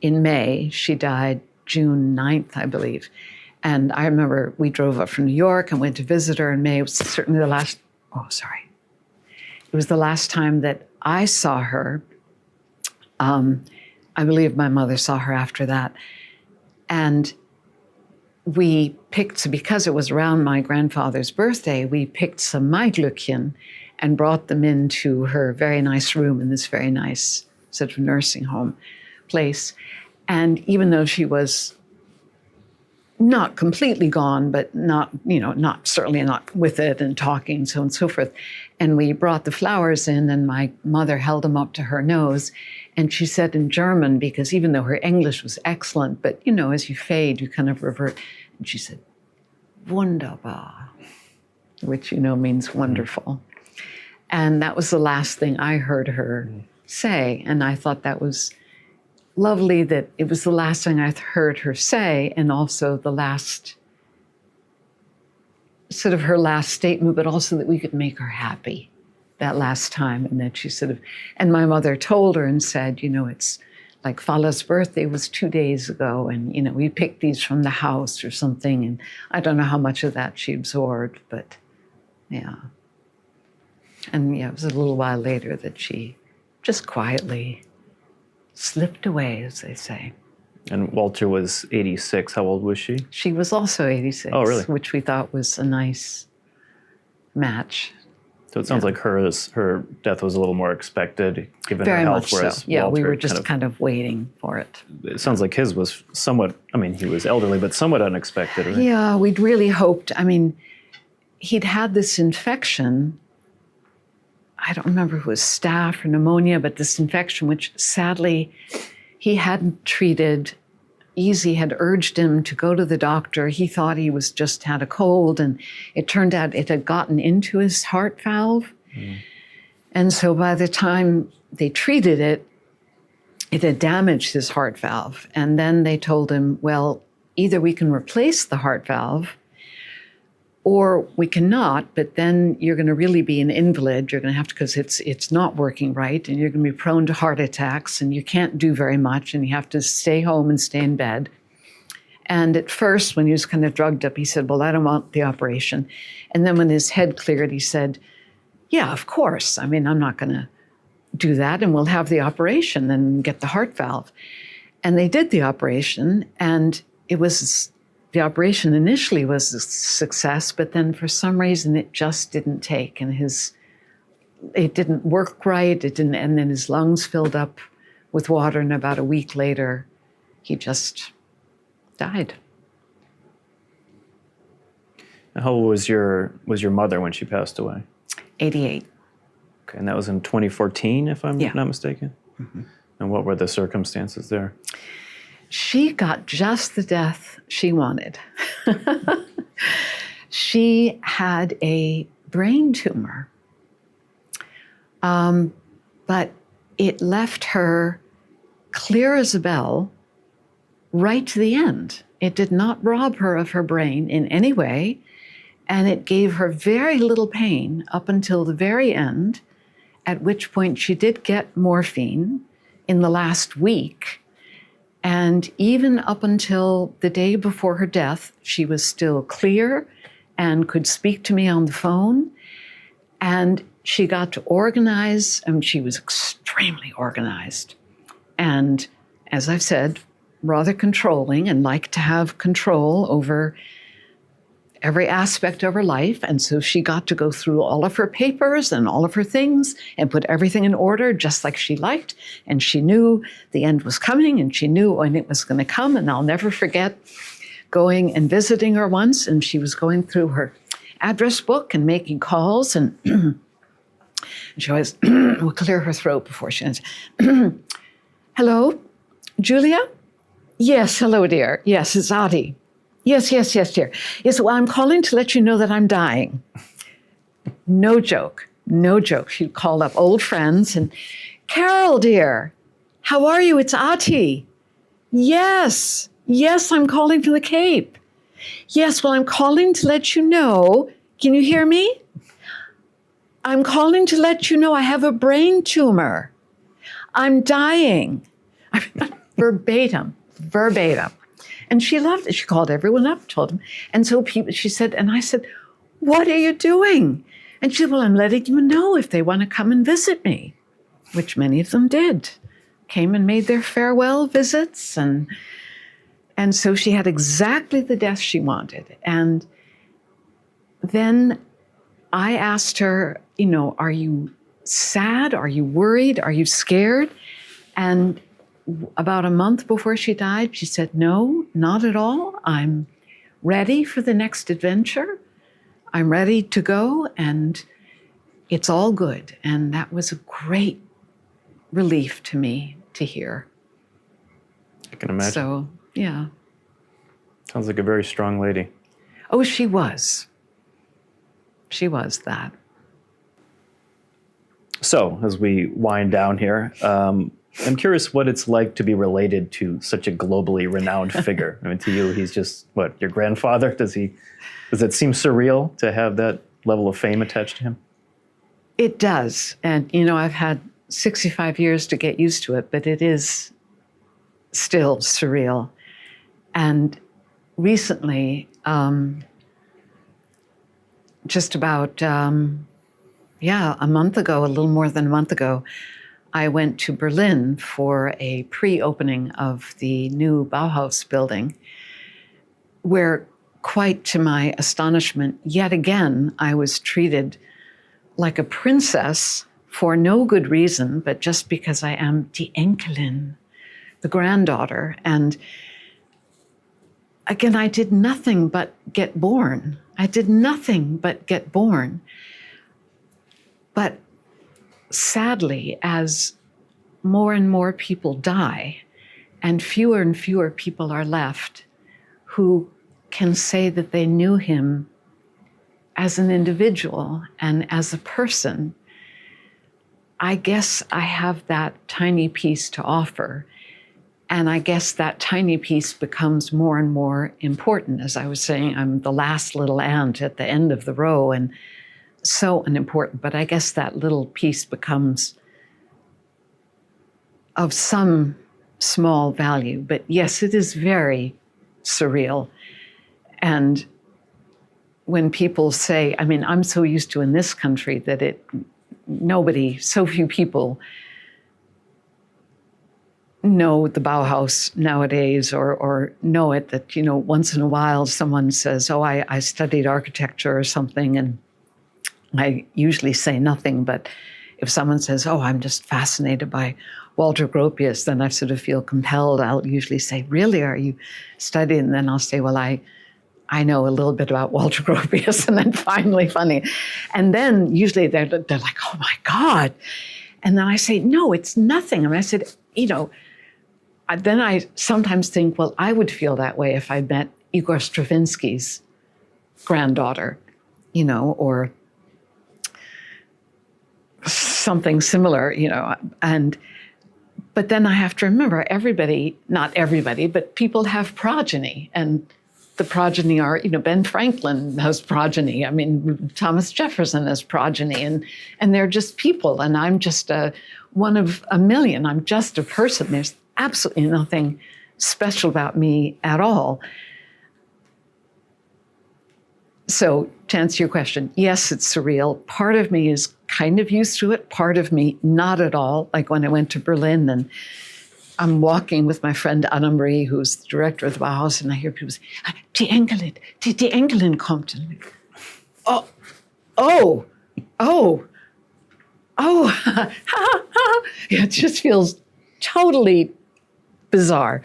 in May. She died June 9th, I believe. And I remember we drove up from New York and went to visit her in May. It was certainly it was the last time that I saw her. I believe my mother saw her after that. And we picked, because it was around my grandfather's birthday, we picked some Maiglöckchen and brought them into her very nice room in this very nice sort of nursing home place. And even though she was not completely gone, but not certainly not with it and talking, so on and so forth. And we brought the flowers in, and my mother held them up to her nose. And she said in German, because even though her English was excellent, but as you fade, you kind of revert. And she said, "Wunderbar," which means wonderful. And that was the last thing I heard her say. And I thought that was lovely, that it was the last thing I heard her say, and also the last, sort of her last statement, but also that we could make her happy that last time. And that she and my mother told her and said, it's like Fala's birthday was 2 days ago, and, we picked these from the house or something. And I don't know how much of that she absorbed, but yeah. And it was a little while later that she just quietly slipped away, as they say. And Walter was 86. How old was she? She was also 86. Oh, really? Which we thought was a nice match. So it sounds like her death was a little more expected, given Very her health. much so. Whereas Yeah, Walter we were just kind of waiting for it. It sounds like his was somewhat, he was elderly, but somewhat unexpected, right? Yeah, we'd really hoped. He'd had this infection. I don't remember if it was staph or pneumonia, but this infection, which sadly he hadn't treated. Easy had urged him to go to the doctor. He thought he was just had a cold, and it turned out it had gotten into his heart valve. And so by the time they treated it, it had damaged his heart valve. And then they told him, well, either we can replace the heart valve, or we cannot, but then you're going to really be an invalid. You're going to have to, because it's not working right, and you're going to be prone to heart attacks, and you can't do very much, and you have to stay home and stay in bed. And at first, when he was kind of drugged up, he said, well, I don't want the operation. And then when his head cleared, he said, yeah, of course. I'm not going to do that, and we'll have the operation and get the heart valve. And they did the operation, and the operation initially was a success, but then for some reason it just didn't take, and it didn't work right. And then his lungs filled up with water, and about a week later, he just died. How old was your mother when she passed away? 88. Okay, and that was in 2014, if I'm not mistaken. Mm-hmm. And what were the circumstances there? She got just the death she wanted. She had a brain tumor, but it left her clear as a bell right to the end. It did not rob her of her brain in any way, And it gave her very little pain up until the very end, at which point she did get morphine in the last week. And even up until the day before her death, she was still clear and could speak to me on the phone. And she got to organize, and she was extremely organized. And as I've said, rather controlling and liked to have control over every aspect of her life. And so she got to go through all of her papers and all of her things and put everything in order just like she liked. And she knew the end was coming, and she knew when it was going to come. And I'll never forget going and visiting her once, and she was going through her address book and making calls, and she always would clear her throat before she ends. Hello, Julia? Yes, hello, dear. Yes, it's Ati. Yes, dear. Yes, well, I'm calling to let you know that I'm dying. No joke. She'd call up old friends and, Carol, dear, how are you? It's Ati. Yes, I'm calling from the Cape. Yes, well, I'm calling to let you know. Can you hear me? I'm calling to let you know I have a brain tumor. I'm dying. Verbatim. And she loved it. She called everyone up, told them. And so she said, and I said, what are you doing? And she said, well, I'm letting you know if they want to come and visit me, which many of them did. Came and made their farewell visits. And so she had exactly the death she wanted. And then I asked her, are you sad? Are you worried? Are you scared? And about a month before she died, she said, no, not at all. I'm ready for the next adventure. I'm ready to go, and it's all good. And that was a great relief to me to hear. I can imagine. So, yeah. Sounds like a very strong lady. Oh, she was. She was that. So, as we wind down here, I'm curious what it's like to be related to such a globally renowned figure. I mean, to you, he's just, your grandfather? Does it seem surreal to have that level of fame attached to him? It does. And, I've had 65 years to get used to it, but it is still surreal. And recently, just about, a month ago, a little more than a month ago, I went to Berlin for a pre-opening of the new Bauhaus building, where, quite to my astonishment, yet again, I was treated like a princess for no good reason, but just because I am die Enkelin, the granddaughter. And again, I did nothing but get born. But sadly, as more and more people die and fewer people are left who can say that they knew him as an individual and as a person, I guess I have that tiny piece to offer. And I guess that tiny piece becomes more and more important. As I was saying, I'm the last little ant at the end of the row, and so unimportant, but I guess that little piece becomes of some small value. But yes, it is very surreal. And when people say, I mean, I'm so used to in this country that so few people know the Bauhaus nowadays or know it, that, once in a while someone says, oh, I studied architecture or something, and I usually say nothing, but if someone says, oh, I'm just fascinated by Walter Gropius, then I sort of feel compelled. I'll usually say, really, are you studying? And then I'll say, well, I know a little bit about Walter Gropius, and then finally funny. And then usually they're like, oh my God. And then I say, no, it's nothing. And I said, then I sometimes think, well, I would feel that way if I met Igor Stravinsky's granddaughter, or something similar, but then I have to remember not everybody, but people have progeny, and the progeny are, Ben Franklin has progeny. I mean, Thomas Jefferson has progeny, and they're just people, and I'm just one of a million. I'm just a person. There's absolutely nothing special about me at all. So to answer your question, yes, it's surreal. Part of me is kind of used to it. Part of me, not at all. Like when I went to Berlin and I'm walking with my friend Anna Marie, who's the director of the Bauhaus, and I hear people say, die Enkelin kommt. Oh. It just feels totally bizarre.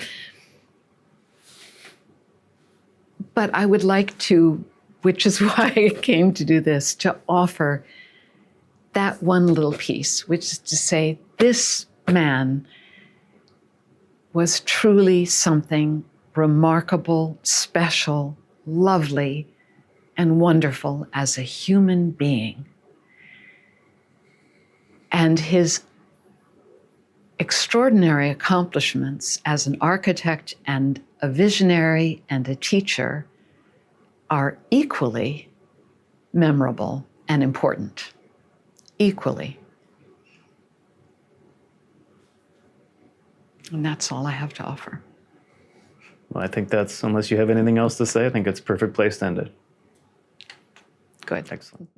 But I would like to, which is why I came to do this, to offer that one little piece, which is to say, this man was truly something remarkable, special, lovely, and wonderful as a human being. And his extraordinary accomplishments as an architect and a visionary and a teacher are equally memorable and important. Equally. And that's all I have to offer. Well, I think that's, unless you have anything else to say, I think it's a perfect place to end it. Good. Excellent.